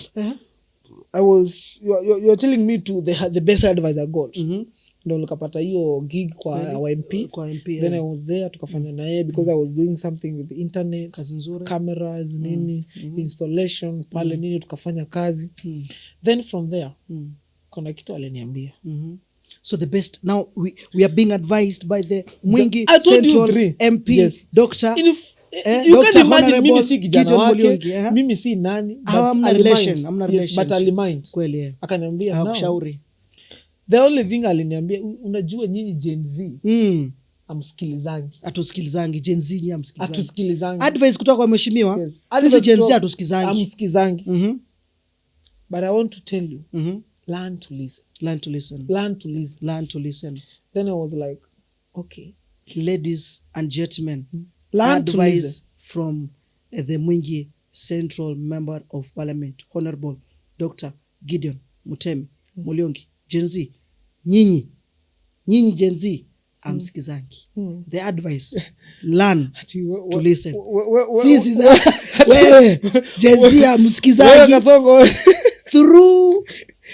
I was you're telling me to the best advice I got. Ndio nikapata hiyo gig kwa MP. Then I was there tukafanya na yeye because I was doing something with the internet, cameras, nini, installation, pale nini tukafanya kazi. Then from there, kuna kitu aliniambia. So the best now we are being advised by the Mwingi Central MP. Yes. Dr. You can imagine mimi si kijana wake, mimi si nani, but relation. But alimind. Kweli. Akaniambia hakushauri. The only thing aliniambia, unajua nyinyi Gen Z amsikilizangi. Atusikilizangi Gen Z nyinyi amsikilizangi. Atusikilizangi. Advice kutoka kwa mheshimiwa. Yes. Sisi Gen Z atusikizangi. Amsikizangi. But I want to tell you, learn to listen. Learn to listen. Learn to listen. Learn to listen. Then I was like, okay. Ladies and gentlemen, learn to listen from the Mwingi Central Member of Parliament, Honorable Dr. Gideon Mutemi Muliongi. Gen Z, nyinyi Gen Z, amsikizangi. The advice, learn to listen. Sisi wewe Gen Z amsikizangi.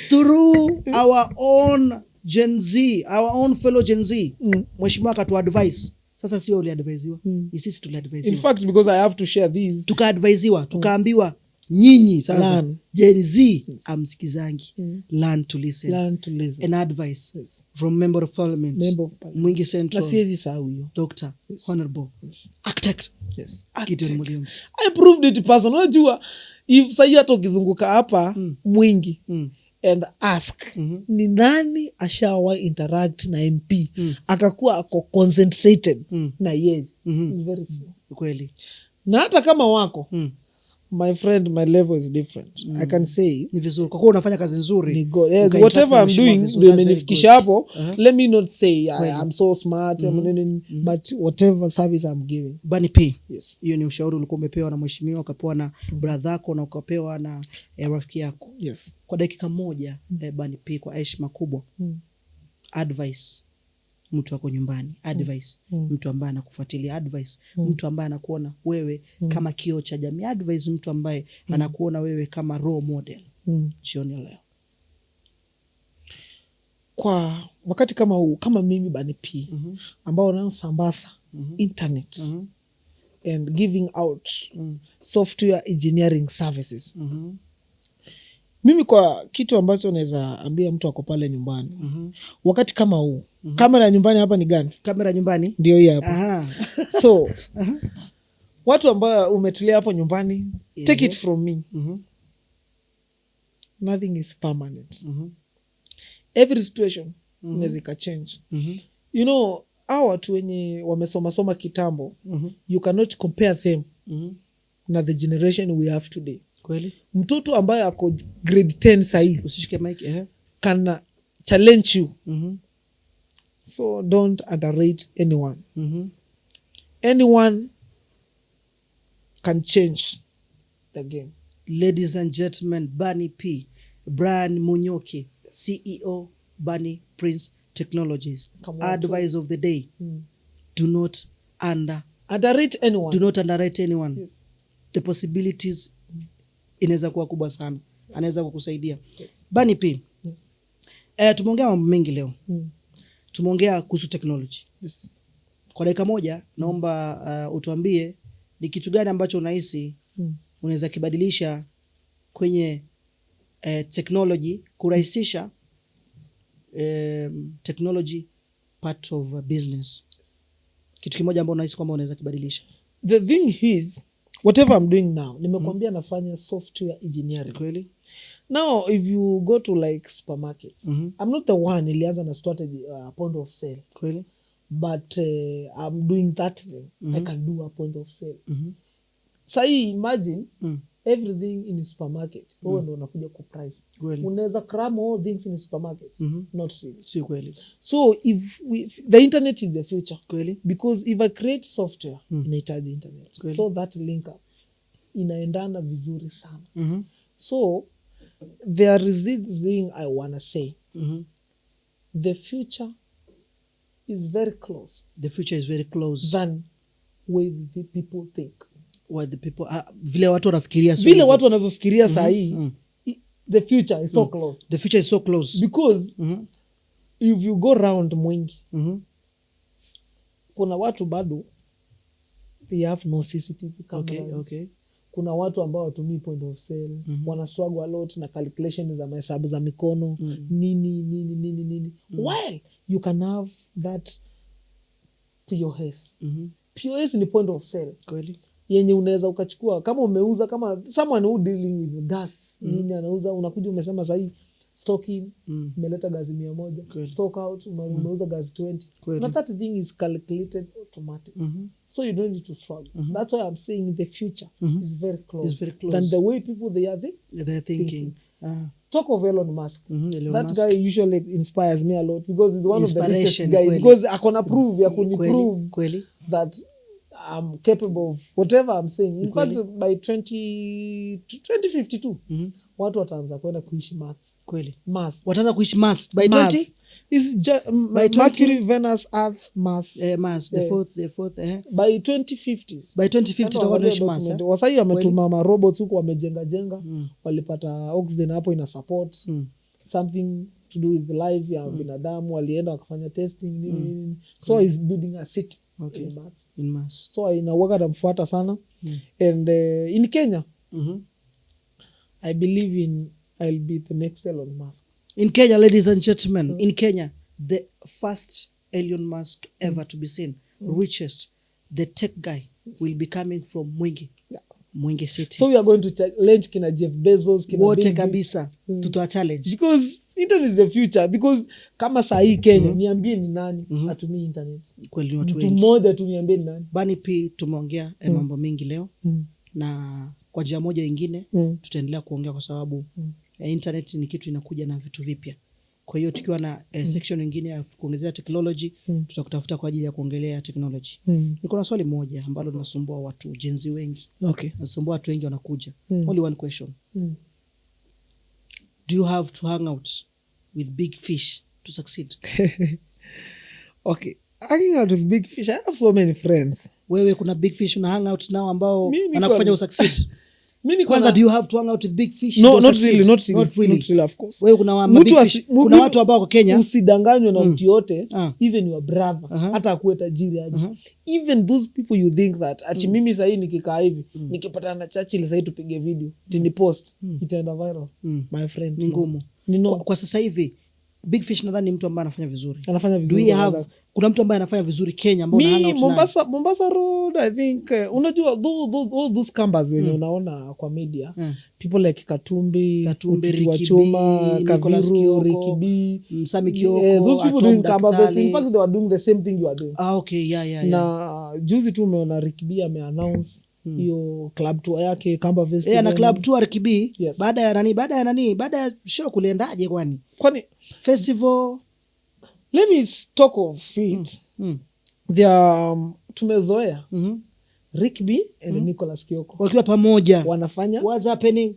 Through our own Gen Z, our own fellow Gen Z. Mheshimiwa akatu advice. Sasa siwe uli advisewa. Ni sisi tuli advisewa. In fact, because I have to share these. Tuka advisewa, tukaambiwa nyinyi sasa Gen Z amsikizangi. Learn to listen. Learn to listen. An advice from Member of Parliament. Mwingi Central. Na siwezi sahau hiyo. Dr. Honorable. Architect. Yes. Gideon Muliongi. I proved it person. Unajua if sahi hata ukizunguka hapa Mwingi and ask ni nani ashawa interact na MP akakuwa ako concentrated na yeye. It's very few. Kweli. Na hata kama wako my friend, my level is different. I can say ni vizuri kwa kuwa unafanya kazi nzuri. Ni good. Yes, whatever I'm doing ndio imenifikisha hapo. Let me not say I'm so smart but whatever service I'm giving. Bunny P. Yes. Hiyo ni ushauri ulikuwa umepewa na mheshimiwa, ukapewa na brother yako na ukapewa na rafiki yako. Yes. Kwa dakika moja Bunny P, kwa heshima kubwa. Advice mtu wako nyumbani, advice mtu ambaye anakufuatilia, advice mtu ambaye anakuona wewe kama kioo cha jamii, advice mtu ambaye anakuona wewe kama role model. Jioni leo kwa wakati kama huu, kama mimi Bunny P ambao nao sambaza internet and giving out software engineering services. Mimi kwa kitu ambacho naweza ambia mtu ako pale nyumbani wakati kama huu, kamera nyumbani hapa ni gani? Kamera nyumbani ndio hii hapa. So watu ambao umetulia hapo nyumbani, take it from me, nothing is permanent. Every situation inaweza ikachange. You know, hao watu wenye wamesoma kitambo, you cannot compare them na the generation we have today. Kweli? Mtoto ambaye ako grade 10 sahi, usishike mic, can challenge you. So don't underrate anyone. Anyone can change the game. Ladies and gentlemen, Bunny P, Brian Munyoki, CEO Bunny Prince Technologies. Advice of the day: do not underrate anyone. Do not underrate anyone. Yes. The possibilities inaweza kuwa kubwa sana. Anaweza kukusaidia. Yes. Bunny P. Yes. Tumeongea mambo mengi leo. Tumeongea kuhusu technology. Yes. Kwa dakika moja naomba utuambie ni kitu gani ambacho unahisi unaweza kibadilisha kwenye technology, kurahisisha technology part of business. Kitu kimoja ambacho unahisi kwamba unaweza kibadilisha. The thing is, whatever I'm doing now, nimekwambia nafanya software engineering. Kweli? Now if you go to like supermarkets, I'm not the one nilianza na strategy point of sale. Kweli? But I'm doing that thing. I can do a point of sale. So imagine everything in a supermarket. Wewe ndio unakuja ku price. Unaweza cram all things in a supermarket. Not really. Si kweli. So if the internet is the future. Kweli? Because if I create software, inahitaji internet. Kweli? So that link up inaendana vizuri sana. So there is this thing I wanna say. The future is very close. The future is very close than way the people think. What the people vile watu wanafikiria, so vile watu wanavyofikiria saa hii, the future is so close. The future is so close because if you go round Mwingi, kuna watu bado they have no CCTV cameras. Okay. Kuna watu ambao watumii point of sale, wana struggle a lot na calculation za mahesabu za mikono, nini. While you can have that POS. POS ni point of sale. Kweli? Yenye unaweza ukachukua kama umeuza, kama someone who dealing with gas, nini anauza, unakuja umesema sahi stock in, umeleta gazi 100, stock out, umeuza gazi 20. Now that thing is calculated automatic. So you don't need to struggle. That's why I'm saying the future is very close. It's very close than the way people they're thinking. Talk of Elon Musk. That guy usually inspires me a lot because he's one of the richest guys. Because I can prove, prove that I'm capable of whatever I'm saying. In fact, by 2052, watu wataanza kwenda kuishi Mars. Kweli? Mars. Wataanza kuishi Mars by 20? Is Mercury, Venus, Earth, Mars. Mars, the fourth. By 2050s. By 2050 tutakuwa tunaishi Mars. Wasai wametuma ma robots huko, wamejenga. Walipata oxygen hapo ina support. Something to do with the life ya binadamu, walienda wakafanya testing nini. So he's building a city. Okay. In Mars. So inawaga namfuata sana. And in Kenya, I believe I'll be the next Elon Musk. In Kenya, ladies and gentlemen, in Kenya, the first Elon Musk ever to be seen, richest, the tech guy, will be coming from Mwingi. Mwingi City. So we are going to challenge kina Jeff Bezos, kina wote kabisa, tutoa challenge. Because internet is the future. Because kama saa hii Kenya, niambie ni nani atumii internet? Kweli watu wengi. Mmoja tu niambie ni nani? Bunny P, tumeongea mambo mengi leo na kwa njia moja nyingine tutaendelea kuongea kwa sababu internet ni kitu inakuja na vitu vipya. Kwa hiyo tukiwa na section nyingine ya kuongelea technology tutakutafuta kwa ajili ya kuongelea technology. Niko na swali moja ambalo linasumbua watu Gen Z wengi. Okay. Linasumbua watu wengi wanakuja. Only one question. Do you have to hang out with big fish to succeed? Okay. Hanging out with big fish. I have so many friends. Wewe kuna big fish una hang out nao ambao wanakufanya usucceed. Kwanza, do you have to hang out with big fish? No, not really, of course. Wewe kuna big fish. Kuna watu ambao kwa Kenya usidanganywe na mtu yote, even your brother, hata akuwe tajiri aje. Even those people you think that ati mimi sasa hivi nikikaa hivi, nikipatana na Churchill sasa hivi tupige video, tini post, itaenda viral. My friend. Ni ngumu. Kwa sasa hivi big fish nadhani mtu ambaye anafanya vizuri. Do we have kuna mtu ambaye anafanya vizuri Kenya ambao hang out naye? Mombasa Road, I think unajua those campers wenye unaona kwa media, people like Katumbi Wachoma, Kaviru, Rikibi, Msami Kioko, those people doing campers. In fact they were doing the same thing you are doing. Okay, yeah. Na juzi tu umeona Rikibi ame-announce hiyo club tour yake Kamba Festival. Na club tour Rikibi baada ya show kuliendaje kwani festival? Let me talk of it. Tumezoea Rikibi and Nicholas Kioko wakiwa pamoja wanafanya what's happening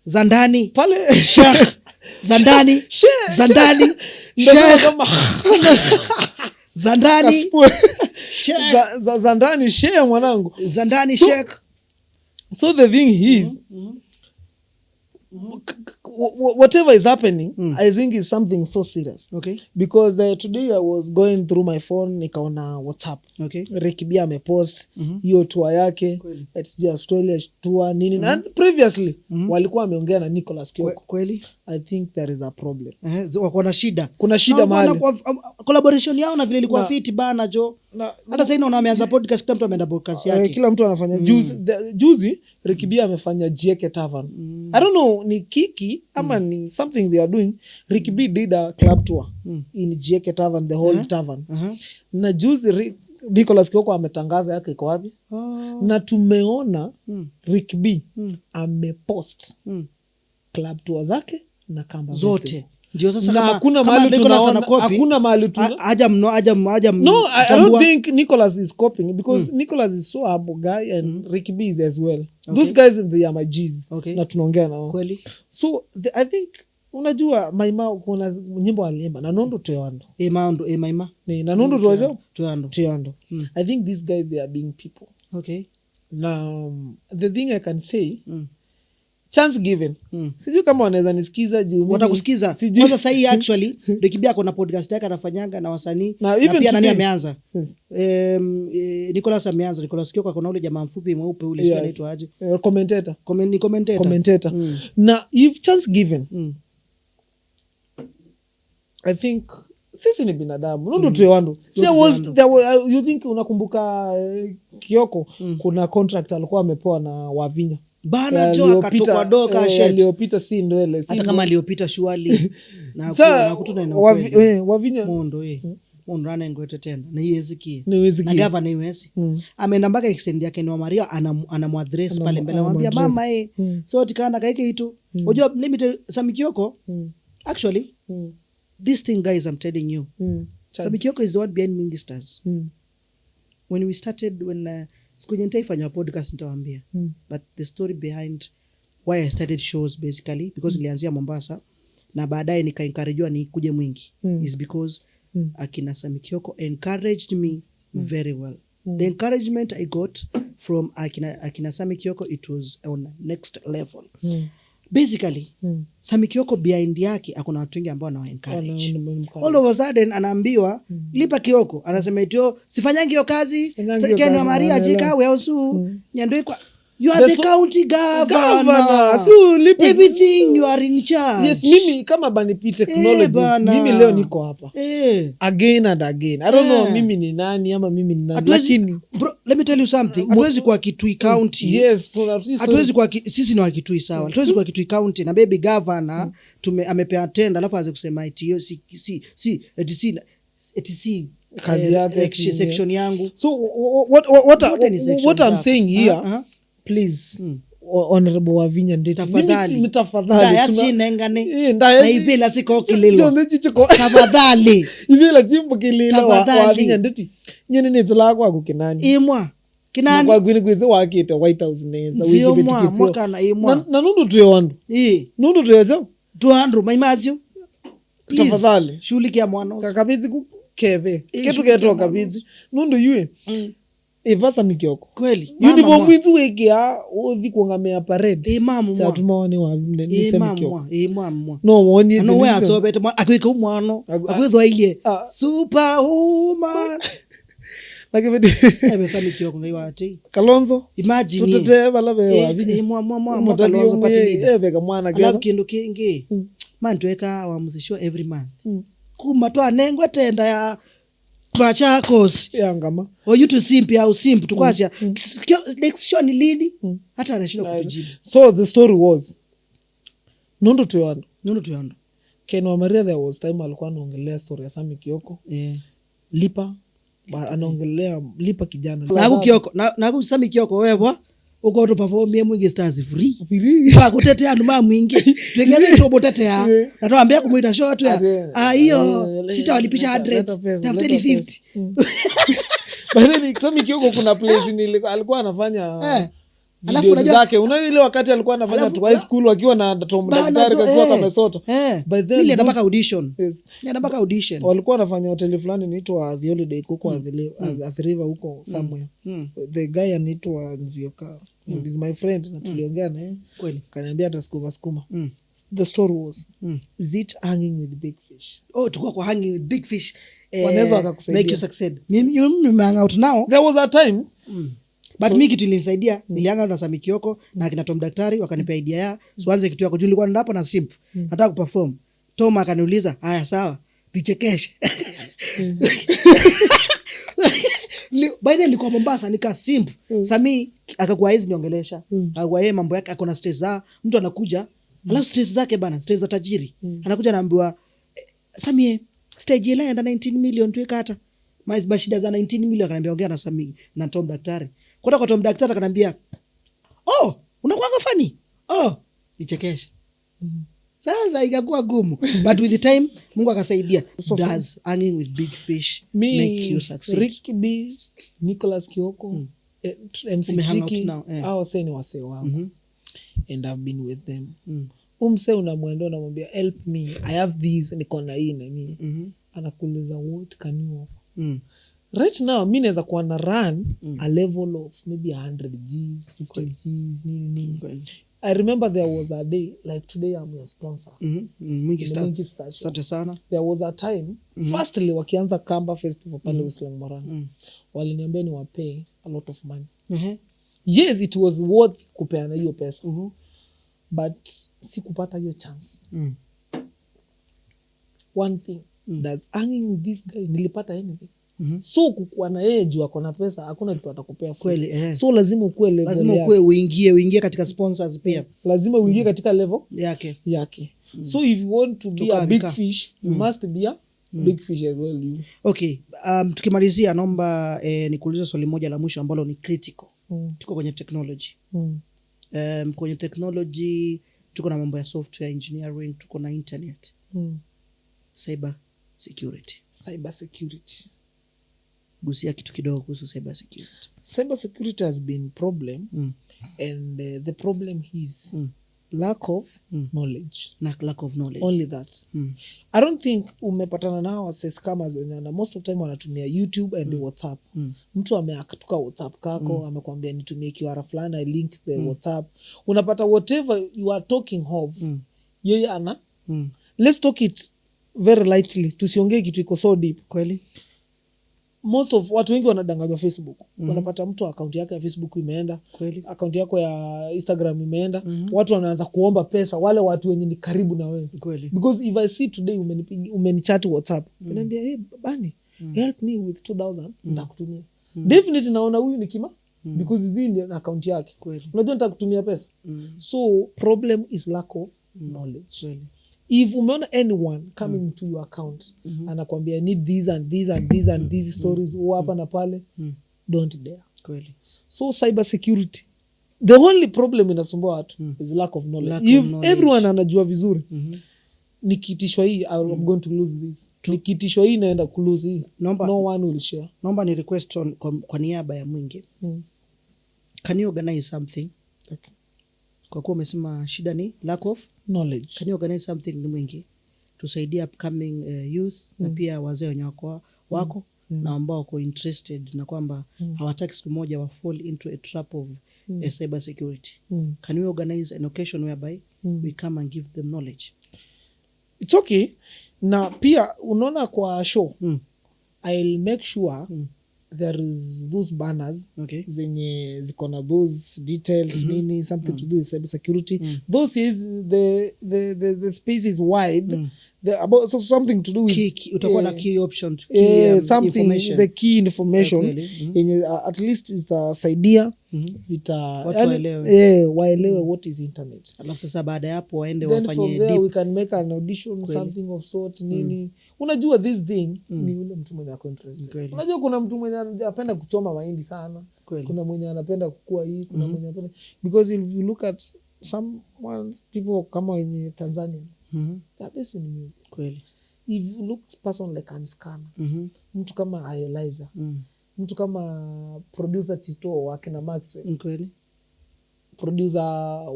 Zandani pale Zandani Zandani share mwanangu Zandani shake. So the thing is whatever is happening, I think is something so serious. Okay. Because today I was going through my phone, nikaona WhatsApp. Okay. Rikibi amepost hiyo tour yake, it's Australia tour nini. And previously walikuwa wameongea na Nicholas Kioko. Kweli? I think there is a problem. Kuna shida. Kuna shida mahali. Collaboration yao na vile ilikuwa fit bana jo. Hata sasa inaona ameanza podcast, kila mtu ameenda podcast yake. Kila mtu anafanya juzi Rikibi amefanya Jieke Tavern. I don't know ni kiki ama ni something they are doing. Rikibi did a club tour in Jieke Tavern, the whole tavern. Na juzi Nicholas Kioko ametangaza yake iko wapi? Na tumeona Rikibi amepost club tour zake na Kamba zote. Ndio sasa kama hakuna mahali tunaona, hakuna mahali aja mno. No, I don't think Nicholas is copying because Nicholas is so humble guy and Rikibi is as well. Okay. Those guys they are my G's. Okay. Na tunaongea nao. Kweli. So I think unajua Maima kuna nyimbo aliimba na Nondo Toyando. Maima. Na Nondo Toyando. I think these guys they are being people. Okay. Now the thing I can say chance given. Sijui kama wanaweza nisikiza juu mimi watakusikiza. Kwanza sasa hii actually Rikibi ako na podcast yake anafanyanga na wasanii na pia nani ameanza. Nicholas ameanza. Nicholas Kioko kuna ule jamaa mfupi mweupe ule sio anaitwa aje? Commentator. Na if chance given. I think sisi ni binadamu. Nondo Toyando. You think unakumbuka Kioko kuna contract alikuwa amepewa na Wavinya. Bana jo akatoka doka shit. Aliyopita si ndwele. Hata kama aliyopita shwali na kutuna ina Wavinya Mondo Mondo rana ngote tena na yeziki. Na governor US. Ameenda mpaka extend yake ni wa Maria anamuaddress pale mbele anamwambia mama so tikana kaike hitu. Unajua limited Sami Kioko actually this thing guys I'm telling you. Sami Kioko is the one behind Mingi Stars. When we started siku nitaifanya podcast nitawaambia. But the story behind why I started shows basically because nilianzia Mombasa na baadaye nika-encouragewa nikuje Mwingi is because akina Sami Kioko encouraged me very well. The encouragement I got from akina Sami Kioko, it was on next level. Basically Sami Kioko behind yake akuna watu wengi ambao na encourage. All of a sudden anaambiwa lipa Kioko, anasema itio sifanyangi hiyo kazi Kenya Maria jika weosu nyandoi kwa you are the county governor. So everything you are in charge. Yes, mimi kama Banipi Technologies mimi leo niko hapa. Again and again. I don't know mimi ni nani ama mimi ni nani. Lakini bro, let me tell you something. Hatuwezi kwa Kitui County. Yes, hatuwezi kwa sisi ni wa Kitui sawa. Hatuwezi kwa Kitui County na baby governor amepea tenda alafu aanze kusema etc kazi yake section yangu. So what I'm saying here please Honorable Wavinya Ndeti. Tafadhali. Tafadhali. Ya si nengane. Na ibila siko kililo. Tafadhali. Ibila jimbo kililo Wavinya Ndeti. Nyene nezela kwa kinani. Imwa. Kinani. Kwa gwini gwize wakita White House neza. Zio mwa. Mwaka na imwa. Na nundu tuyo wandu. Nundu tuyo zao. Tuandru maimazio. Tafadhali. Shuli kia mwano. Kakabizi kukebe. Ketu ketu kabizi. Nundu yue. Ivasa mikioko. Kweli. Uniform witu wekia othi kuangamea parade. Mamu mwa. Chatumone wa nise mikioko. Mwa. No woni ano we atobete mwa akwika umwano. Akwithwa ilie. Superwoman. Nakibidi. Ebesa mikioko ngai wati. Kalonzo. Imagine. Tutete balabe wa bini. Mwa Kalonzo party leader. Ebeka mwana kera. Alafu kindu kingi. Man tuweka wa muzisho every month. Kuma tu anengwa tenda ya Machakos yangama oyu simpi au simpu tukwasha next show ni lini hata anashinda kutujibu. So the story was Nundu Tuyando Ken wa Maria, there was time alikuwa anaongelea story ya Sami Kioko lipa anaongelea lipa kijana na Sami Kioko wewe uko to perform ye mwingi stars free pa kutetea numa mwingi twengeze tobo tetea na tuambia kumuita show tu hiyo sitawalipisha 100 tafuteni 50. By the way Sami Kioko kuna place ni alikuwa anafanya video zake ile wakati alikuwa anafanya tu high school akiwa na Tom Daktari kwa Kamesota. By then ile ndapaka audition ndapaka audition walikuwa wanafanya hoteli fulani inaitwa The Holiday huko at the river huko somewhere. The guy anaitwa Nzioka and is my friend na tuliongea naye kweli kaniambia ataskuma. The story was is it hanging with big fish? Tukua kwa hanging with big fish wanaweza wakakusaidia make you succeed. Mimi hang out now. There was a time but mimi kitu ilinisaidia nilianga na Sami Kioko na kina Tom Daktari wakanipea idea ya sianze kitu yako juu nilikuwa ndapo na simp nataka kuperform. Tom akaniuliza haya sawa nichekeshe. By the nilikuwa Mombasa nika simp Sami akakuwa hizi niongelesha akakuwa yeye mambo yake akona stress za mtu anakuja alafu stress zake bana stress za tajiri anakuja anaambiwa Sami stage ile enda 19 million tuweka hata mashida za 19 million akaniambia ongea na Sami na Tom Daktari. Kwa Tom Daktari akanambia unakuanga funny nichekeshe. Sasa ikakuwa gumu but with the time Mungu akasaidia. Does hanging with big fish make you succeed? Ricky B, Nicholas Kioko, MC Tricky hao sasa ni wasee wangu and I've been with them. Umse unamwenda unamwambia help me I have this niko na hii na nini anakuuliza what can you offer? Right now mimi naweza kuwa na run a level of maybe 100 Gs 50 Gs nini. I remember there was a day like today I'm your sponsor. Mwingi star. Asante sana. There was a time firstly wakianza Kamba Festival pale Westland Morana waliniambia ni wapay a lot of money. Yes, it was worth kupeana hiyo pesa but sikupata hiyo chance. One thing that's hanging with this guy nilipata anything. So kukuwa na yeye juu akona pesa hakuna kitu atakupea kweli. So lazima ukue level lazima ukue uingie katika sponsors pia. Lazima uingie katika level yake. So if you want to be a big fish you must be a big fish as well you. Okay, tukimalizia naomba nikuulize swali moja la mwisho ambalo ni critical. Tuko kwenye technology. Kwenye technology tuko na mambo ya software engineering, tuko na internet. Cyber security. Gusia kitu kidogo kuhusu cyber security. Cyber security has been problem and the problem is lack of knowledge. Lack of knowledge. Only that. I don't think umepatana na hawa scammers wenye most of time wanatumia YouTube and WhatsApp. Mtu ameakatuka WhatsApp kako amekwambia nitumie QR fulani I link the WhatsApp. Unapata whatever you are talking of yeye ana let's talk it very lightly. Tusiongee kitu iko so deep. Kweli. Most of watu wengi wanadanganywa Facebook. Wanapata mtu account yake ya Facebook imeenda, account yako ya Instagram imeenda, watu wanaanza kuomba pesa wale watu wenye ni karibu na wewe. Because if I see today umenichat WhatsApp, unaniambia hey bani, help me with 2000 nitakutumia. Definitely naona huyu ni kima because is in account yake. Unajua nitakutumia pesa. So problem is lack of knowledge. If umeona anyone coming to your account anakuambia I need these and these and these and these stories hapa na pale, don't dare. Kweli. So cyber security The only problem inasumbua watu is lack of knowledge. Lack If of knowledge. everyone anajua vizuri, nikitishwa hii I'm going to lose this. Nikitishwa hii naenda ku lose hii. No one will share. Naomba ni request kwa niaba ya Mwingi. Can you organize something? Okay. Kwa kuwa umesema shida ni lack of knowledge. Can you organize something ni Mwingi? Tusaidia upcoming youth na pia wazee wenye wako na ambao wako interested na kwamba hawataki siku moja wa fall into a trap of cyber security. Can we organize an occasion whereby we come and give them knowledge? It's okay. Na pia unaona kwa show I'll make sure there is those banners zenye ziko na those details nini something to do with cyber security. Those is the space is wide. About something to do with utakuwa na key option something information. The key information yenye at least itasaidia waelewe what is internet. Alafu sasa baada ya hapo waende wafanye deep. Then we can make an audition something of sort nini. Unajua this thing ni ule mtu mwenye ako interested. Unajua kuna mtu mwenye anapenda kuchoma mahindi sana. Kuna mwenye anapenda kukua hii, kuna mwenye anapenda because if you look at some people kama wenye Tanzanians they're based in music. Kweli. If you look at person like Anskana, mtu kama Ayeliza, mtu kama producer Tito wake na Maxwell. Kweli. Producer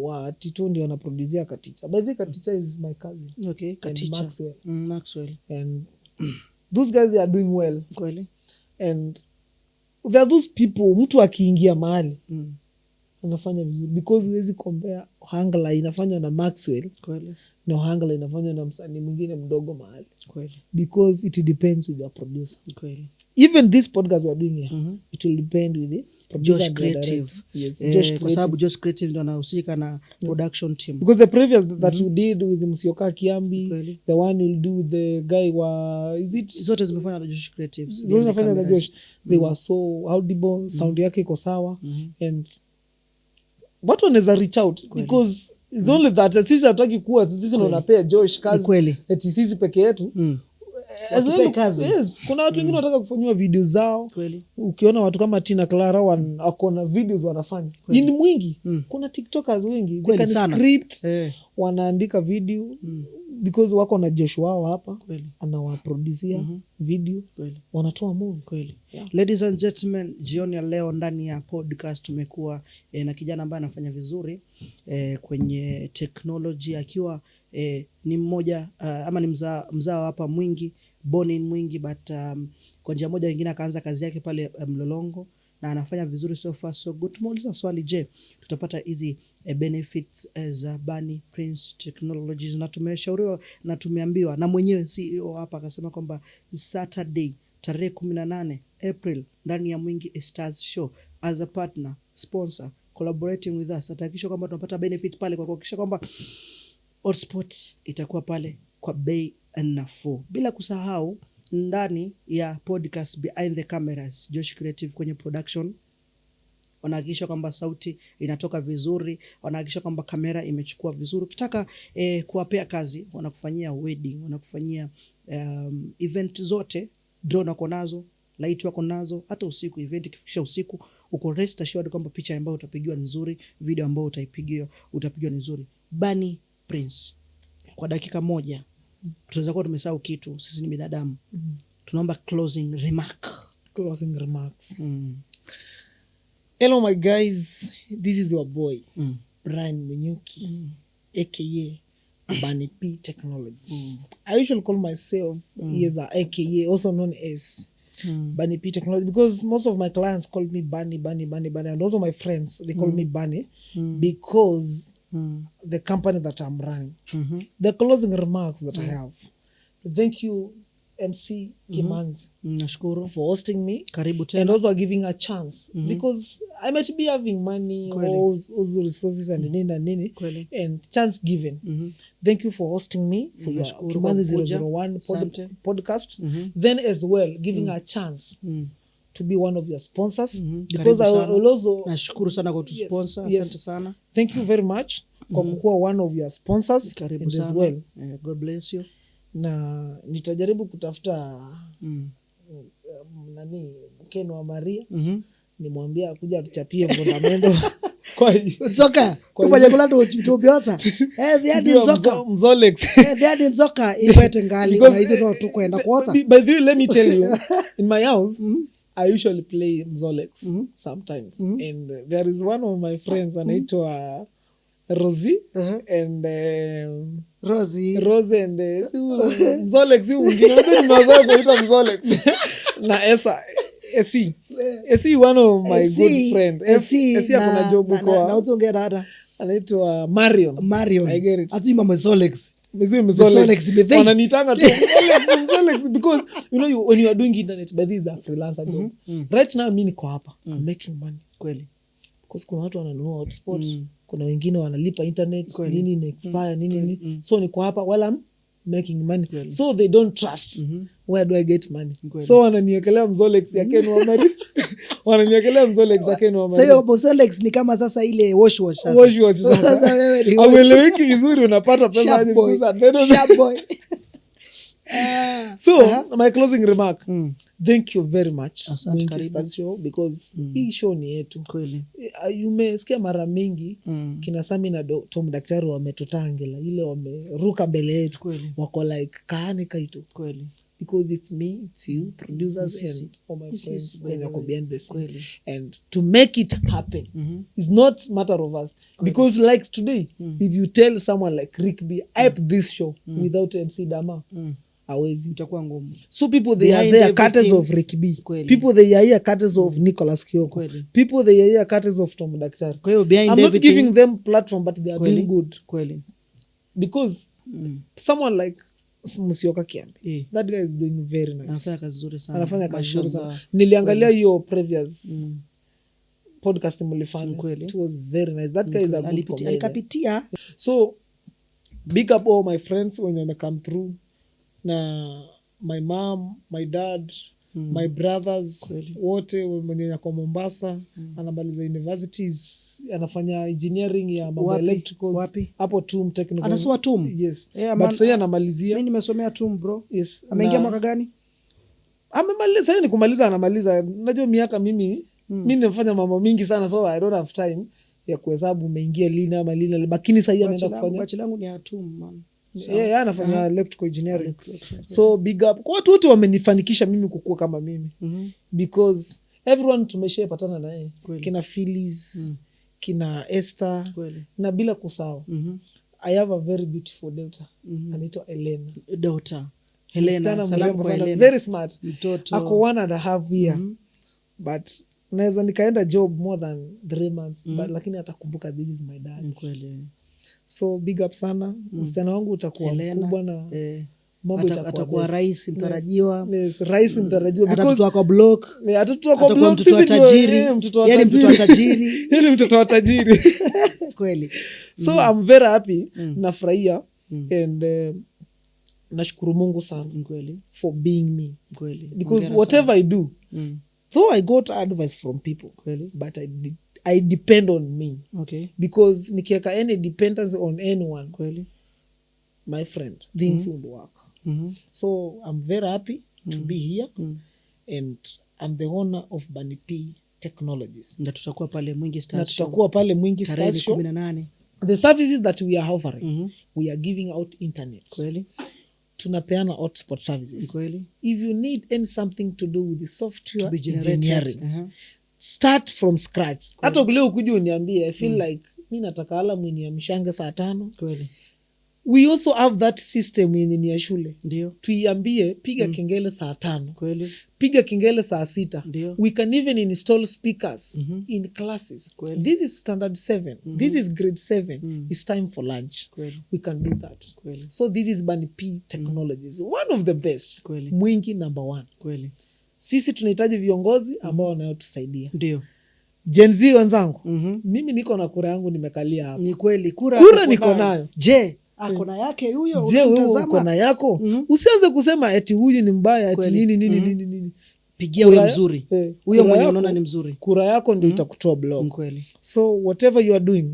wa Tito ndio anaproducea Katicha. By the way, Katicha is my cousin. Okay, Katicha. Maxwell. Maxwell. And those guys they are doing well. Kweli. And there are those people mtu akiingia mahali anafanya vizuri because huwezi compare Ohangla inafanywa na Maxwell. Kweli. Na Ohangla inafanywa na msanii mwingine mdogo mahali. Kweli. Because it depends with the producer. Kweli. Even this podcast we are doing here, it will depend with the producer. Josh Creative. Yes, Josh Creative. Kwa sababu Josh Creative ndio anahusika na production team. Because the previous that we did with Msioka Kiambi, Kweli. the one we'll do with the guy wa is it zote zimefanywa na Josh Creative. Zote zimefanywa na Josh. They were so audible, sound yake iko sawa and watu wanaweza reach out because it's only that sisi hataki kuwa sisi ndio tunapea Josh kazi eti sisi peke yetu. Yes, kuna watu wengine wanataka kufanywa video zao. Kweli. Ukiona watu kama Tina Clara wako na videos wanafanya. Ni mwingi. Kuna TikTokers wengi. They can script, wanaandika video because wako na Josh wao hapa. Anawaproducia video. Wanatoa movie. Kweli. Yeah. Ladies and gentlemen, jioni ya leo ndani ya podcast tumekuwa na kijana ambaye anafanya vizuri kwenye technology akiwa ni mmoja ama ni mzao hapa Mwingi, born in Mwingi but kwa njia moja nyingine akaanza kazi yake pale Mlolongo na anafanya vizuri so far so good. Tumeuliza swali, je, tutapata hizi benefits za Bunny Prince Technologies? Na tumeshauriwa na tumeambiwa na mwenyewe CEO hapa akasema kwamba Saturday tarehe 18 April ndani ya Mwingi Stars Show as a partner sponsor collaborating with us atahakikisha kwamba tunapata benefit pale kwa kuhakikisha kwamba Hotspot itakuwa pale kwa bei nafuu. Bila kusahau ndani ya podcast Behind the Cameras, Josh Creative kwenye production wanahakikisha kwamba sauti inatoka vizuri, wanahakikisha kwamba kamera imechukua vizuri. Ukitaka kuwapea kazi, wanakufanyia wedding, wanakufanyia event zote, drone wako nazo, light wako nazo, hata usiku event ikifikisha usiku, uko rest assured kwamba picha ambayo utapigiwa ni nzuri, video ambayo utapigwa ni nzuri. Bunny Prince. Kwa dakika moja tunaweza kuwa tumesahau kitu, sisi ni binadamu. Tunaomba closing remarks. Hello my guys, this is your boy Brian Munyuki aka Bunny P Technologies. I usually call myself as a aka also known as Bunny P Technologies because most of my clients call me Bunny and also my friends they call me Bunny because the company that I'm running. The closing remarks that I have. Thank you MC Kimanzi nashukuru for hosting me. Karibu tena. And also giving a chance because I might be having money or resources and nini and chance given. Thank you for hosting me for your Kimanzi 001 podcast. Then as well giving a chance to be one of your sponsors because I will also nashukuru sana kwa kutusponsor. Asante sana. Thank you very much kwa kuwa one of your sponsors. Karibu sana. As well. God bless you. Na nitajaribu kutafuta nani Ken wa Maria nimwambia kuja tuchapie fundamento Nzoka. Kwa chakula tu biota. Thiadi nzoka. Mzolex. Thiadi nzoka ikwete ngali na hivi ndo tu kwenda kuota. By the way, let me tell you, in my house, I usually play Mzolex sometimes. And there is one of my friends anaitwa Rosie and Rose and Mzolex mwingine nimezoea kuita Mzolex na Esi one of my good friend. Esi akona job kwa na uzongera hata anaitwa Marion. I get it. Ati mama Mzolex. Mzolex wananitanga tu Mzolex because you know when you are doing internet, by this a freelancer job. Right now mimi niko hapa making money kweli. Because kuna watu wananunua hotspot, kuna wengine wanalipa internet, nini na expire nini. So niko hapa while I'm making money. So they don't trust where do I get money. So wananiekelea Mzolex ya Ken wa Mari. Wananiwekelea Mzolex ya Ken wa Mari. Sasa Mzolex ni kama sasa ile wash sasa. Wash sasa. Aweleweki vizuri unapata pesa hadi kuuza. Sharp boy. So my closing remark. Thank you very much show because hii show ni yetu kweli. Umesikia mara mingi kina Sami na Tom Daktari wametutangela ile wameruka mbele yetu wako like kaani kaitu kweli because it's me, it's you, producers and all my friends behind the scene. And to make it happen is not matter of us because like today if you tell someone like Rick B hype this show without MC Dama hawezi, itakuwa ngumu. So people they are there cutters of Rick B. People they are here cutters of Nicholas Kioko. People they are here cutters of Tom Daktari. I'm not giving them platform but they are doing good. Because someone like Musyoka Kiambi, that guy is doing very nice. Anafanya kazi nzuri sana. Anafanya kazi nzuri sana. Niliangalia hiyo previous podcast mlifanya. It was very nice. That guy is a good comedian. Alikapitia. So big up all my friends when you come through. Na my mom, my dad, my brothers wote mwenye yako Mombasa anamaliza universities, anafanya engineering ya mambo electricals hapo TUM technical. Anasoma TUM? Yes. But sasa anamalizia. Mimi nimesomea TUM bro. Yes. Ameingia mwaka gani? Amemaliza, sasa ni kumaliza anamaliza. Unajua miaka mimi nimefanya mambo mingi sana so I don't have time ya kuhesabu umeingia lini ama lini, lakini sasa anaenda kufanya. Bachi langu ni ya TUM man. Yeah, anafanya electrical engineering. So big up kwa watu wote wamenifanikisha mimi kukua kama mimi because everyone tumeshapatana na yeye kina Phyllis kina Esther na bila kusahau I have a very beautiful daughter anaitwa Helena. Salamu kwa Helena, very smart mtoto ako 1.5 year but naweza nikaenda job more than 3 months but lakini atakumbuka this is my dad kweli. So big up sana. Msichana wangu utakuwa mkubwa na mambo atakuwa rais mtarajiwa. Yes, rais mtarajiwa because atatoa kwa block. Atatoa kwa block mtoto wa tajiri. Yaani mtoto wa tajiri. Yaani mtoto wa tajiri. Kweli. So I'm very happy. Nafurahia and nashukuru Mungu sana kweli for being me kweli. Because whatever I do though I got advice from people kweli but I depend on me. Because nikiweka any dependence on anyone kweli my friend things won't work. So I'm very happy to be here and I'm the owner of Bunny P Technologies. Na tutakuwa pale Mwingi Stars Show. Tutakuwa pale Mwingi Stars Show. 18. The services that we are offering we are giving out internet kweli. Tunapeana hotspot services kweli. If you need any something to do with the software engineering start from scratch. Hata leo kuja uniambie I feel like mimi nataka alamu ni amshange saa 5 kweli. We also have that system yenye ni ya shule. Ndio. Tuiambie piga kengele saa 5 kweli. Piga kengele saa 6. We can even install speakers in classes. Kweli. This is standard 7. This is grade 7. It's time for lunch. Kweli. We can do that. Kweli. So this is Bunny P Technologies. One of the best. Kweli. Mwingi number 1. Kweli. Sisi tunahitaji viongozi ambao wanayotusaidia. Ndio. Gen Z wenzangu. Mimi niko na kura yangu nimekalia hapa. Ni kweli kura niko nayo. Je, akona yake huyo unamtazama? Uko na yako? Usianze kusema eti huyu ni mbaya eti nini. Pigia huyo mzuri. Huyo mwenye unaona ni mzuri. Kura yako ndio itakutoa block. Kweli. So whatever you are doing,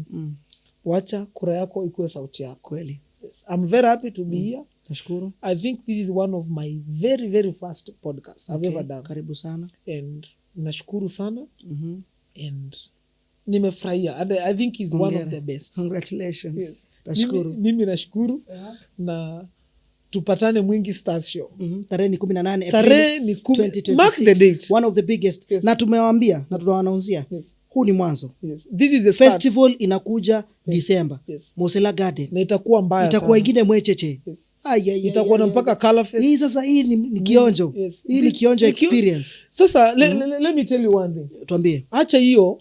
wacha kura yako ikuwe sauti yako. Kweli. Yes. I'm very happy to be here. Nashukuru. I think this is one of my very very first podcasts I've ever done. Karibu sana. And nashukuru sana. And nimefurahia and I think he's one of the best. Congratulations. Yes. Nashukuru. Mimi nashukuru na tupatane Mwingi Stars Show. Tarehe ni 18 Aprili 2026. Mark the date. One of the biggest. Yes. Na tumewaambia na tunawaanzia. Yes. Huu ni mwanzo. Yes. This is the start. Festival inakuja December. Yes. Mosela Garden. Na itakuwa mbaya sana. Itakuwa ingine mwecheche. Yes. Itakuwa na mpaka Color Fest. Hii sasa hii ni kionjo. Yes. Hii ni kionjo experience. Sasa let me tell you one thing. Tuambie. Acha hiyo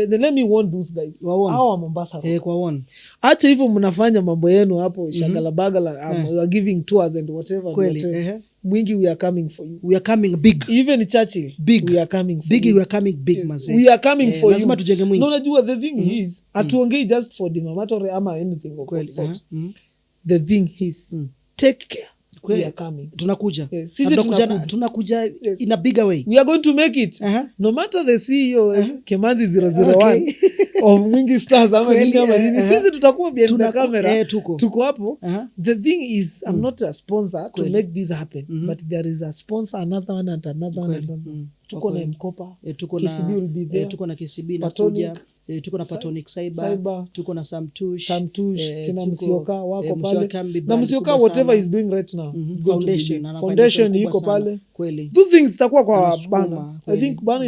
let me warn those guys. Hawa Mombasa. Kwa one. Acha hivyo mnafanya mambo yenu hapo shagalabagala, you are giving tours and whatever. Kweli. Mwingi, we are coming for you. We are coming big. Even Churchill. Big. We are coming for big, you. we are coming big, yes. Maze. We are coming for you. Lazima tujenge Mwingi. No, najua the thing is, atuongei just for defamatory ama anything of that sort. The thing is, take care. We are coming. Tunakuja. Yes. Tunakuja in a bigger way. We are going to make it. No matter the CEO Kimanzi 001 of Mwingi Stars ama nini ama nini. Sisi tutakuwa behind the camera. Tuko hapo. The thing is, I'm not a sponsor to make this happen, but there is a sponsor, another one and another one. Tuko na Mkopa. KCB will be there. Tuko na KCB na kuja. Tuko na Patonic Cyber, tuko na Samtush, kina Msioka wako pale. Na Msioka whatever is doing right now. Foundation iko pale. Kweli. Those things zitakuwa kwa bana. I think bana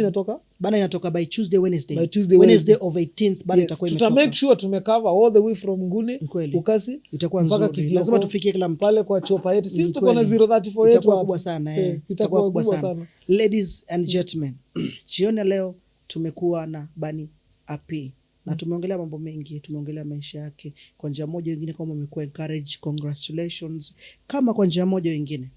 inatoka by Tuesday, Wednesday. Wednesday of 18th bana itakuwa imetoka. Tuta make sure tumecover all the way from Ngune, Ukasi. Itakuwa nzuri. Lazima tufikie kila mtu. Pale kwa chopa yetu. Sisi tuko na 034 yetu. Itakuwa kubwa sana. Itakuwa kubwa sana. Ladies and gentlemen, jioni leo tumekuwa na Bani Api na tumeongelea mambo mengi, tumeongelea maisha yake kwa njia moja nyingine. Kama umekuwa encourage, congratulations. Kama kwa njia moja nyingine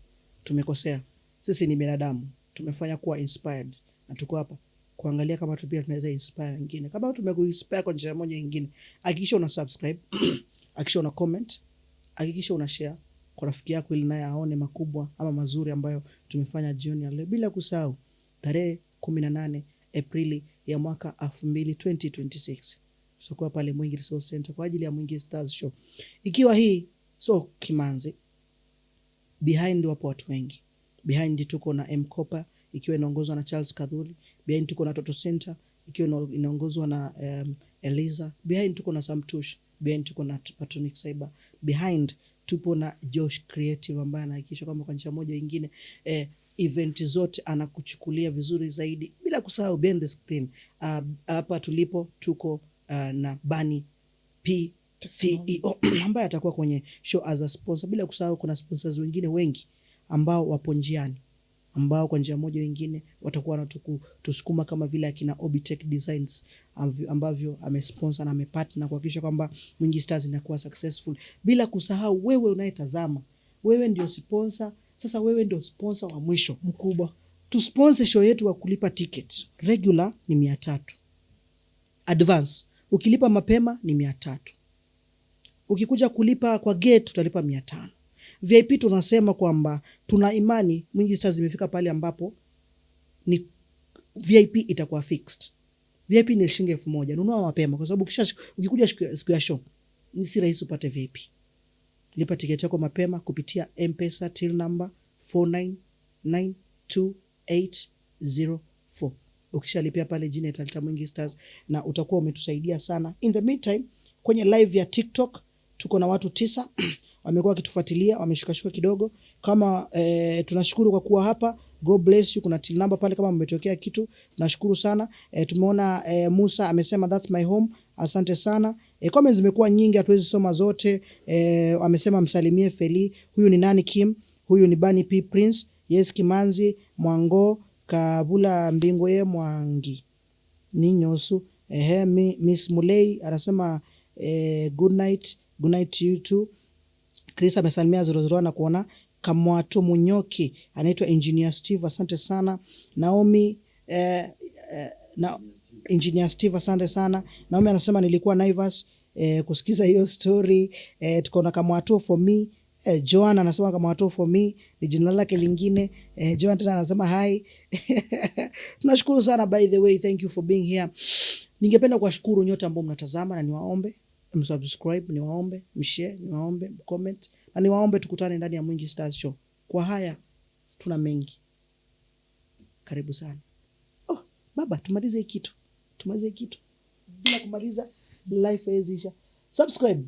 tumekosea, sisi ni binadamu, tumefanya kuwa inspired na tuko hapa kuangalia kama tu pia tunaweza inspire wengine. Kama tumekuinspire kwa njia moja nyingine, hakikisha una subscribe, hakikisha una comment, hakikisha una share kwa rafiki yako ili naye aone makubwa ama mazuri ambayo tumefanya jioni ya leo. Bila kusahau tarehe 18 Aprili ya mwaka 2026 tutakuwa pale Mwingi Resource Center kwa ajili ya Mwingi Stars Show. Ikiwa hii so Kimanzi, behind wapo watu wengi. Behind tuko na Mkopa ikiwa inaongozwa na Charles Kadhuri. Behind tuko na Toto Center ikiwa inaongozwa na Eliza. Behind tuko na Samtush. Behind tuko na Patonic Cyber. Behind tupo na Josh Creative ambaye anahakikisha kwamba kwa njia moja nyingine event zote anakuchukulia vizuri zaidi. Bila kusahau behind the screen hapa tulipo tuko na Bani P CEO ambaye atakuwa kwenye show as a sponsor. Bila kusahau kuna sponsors wengine wengi ambao wapo njiani, ambao kwa njia moja nyingine watakuwa wanatusukuma kama vile akina Obitech Designs ambavyo amesponsor na amepartner kuhakikisha kwamba Mwingi Stars inakuwa successful. Bila kusahau wewe unayetazama, wewe ndio sponsor. Sasa wewe ndio sponsor wa mwisho mkubwa. Tu sponsor show yetu wa kulipa ticket. Regular ni 300. Advance ukilipa mapema ni 300. Ukikuja kulipa kwa gate tutalipa 500. VIP tunasema kwamba tuna imani Mwingi Stars imefika pale ambapo ni VIP itakuwa fixed. VIP ni shilingi 1000. Nunua mapema kwa sababu ukikuja siku ya show ni si rahisi upate VIP. Lipa tiketi yako mapema kupitia M-Pesa till number 49928804. Ukishalipia pale jina italeta Mwingi Stars na utakuwa umetusaidia sana. In the meantime, kwenye live ya TikTok tuko na watu 9 wamekuwa wakitufuatilia, wameshukashuka kidogo. Kama tunashukuru kwa kuwa hapa. God bless you. Kuna till number pale kama mmetokea kitu. Nashukuru sana. Tumeona Musa amesema that's my home. Asante sana. Comments zimekuwa nyingi, hatuwezi soma zote. Amesema msalimie Feli. Huyu ni nani Kim? Huyu ni Bani P Prince. Yes Kimanzi Mwango Kabula Mbingoye Mwangi. Ninyosu. Miss Mulei anasema good night to you too. Chris amesalimia 00 na kuona Kamwato Munyoki, anaitwa Engineer Steve, asante sana. Naomi Engineer Steve, asante sana. Naomi anasema nilikuwa Naivas kusikiza hiyo story. Tuko na Kamwato for me. Joan anasema Kamwato for me ni jina lake lingine. Joan tena anasema hi. Tunashukuru sana, by the way, thank you for being here. Ningependa kuwashukuru nyote ambao mnatazama na niwaombe msubscribe, niwaombe mshare, niwaombe mcomment na niwaombe tukutane ndani ya Mwingi Stars Show. Kwa haya tuna mengi. Karibu sana. baba, tumalize hii kitu bila kumaliza life haiziisha. Subscribe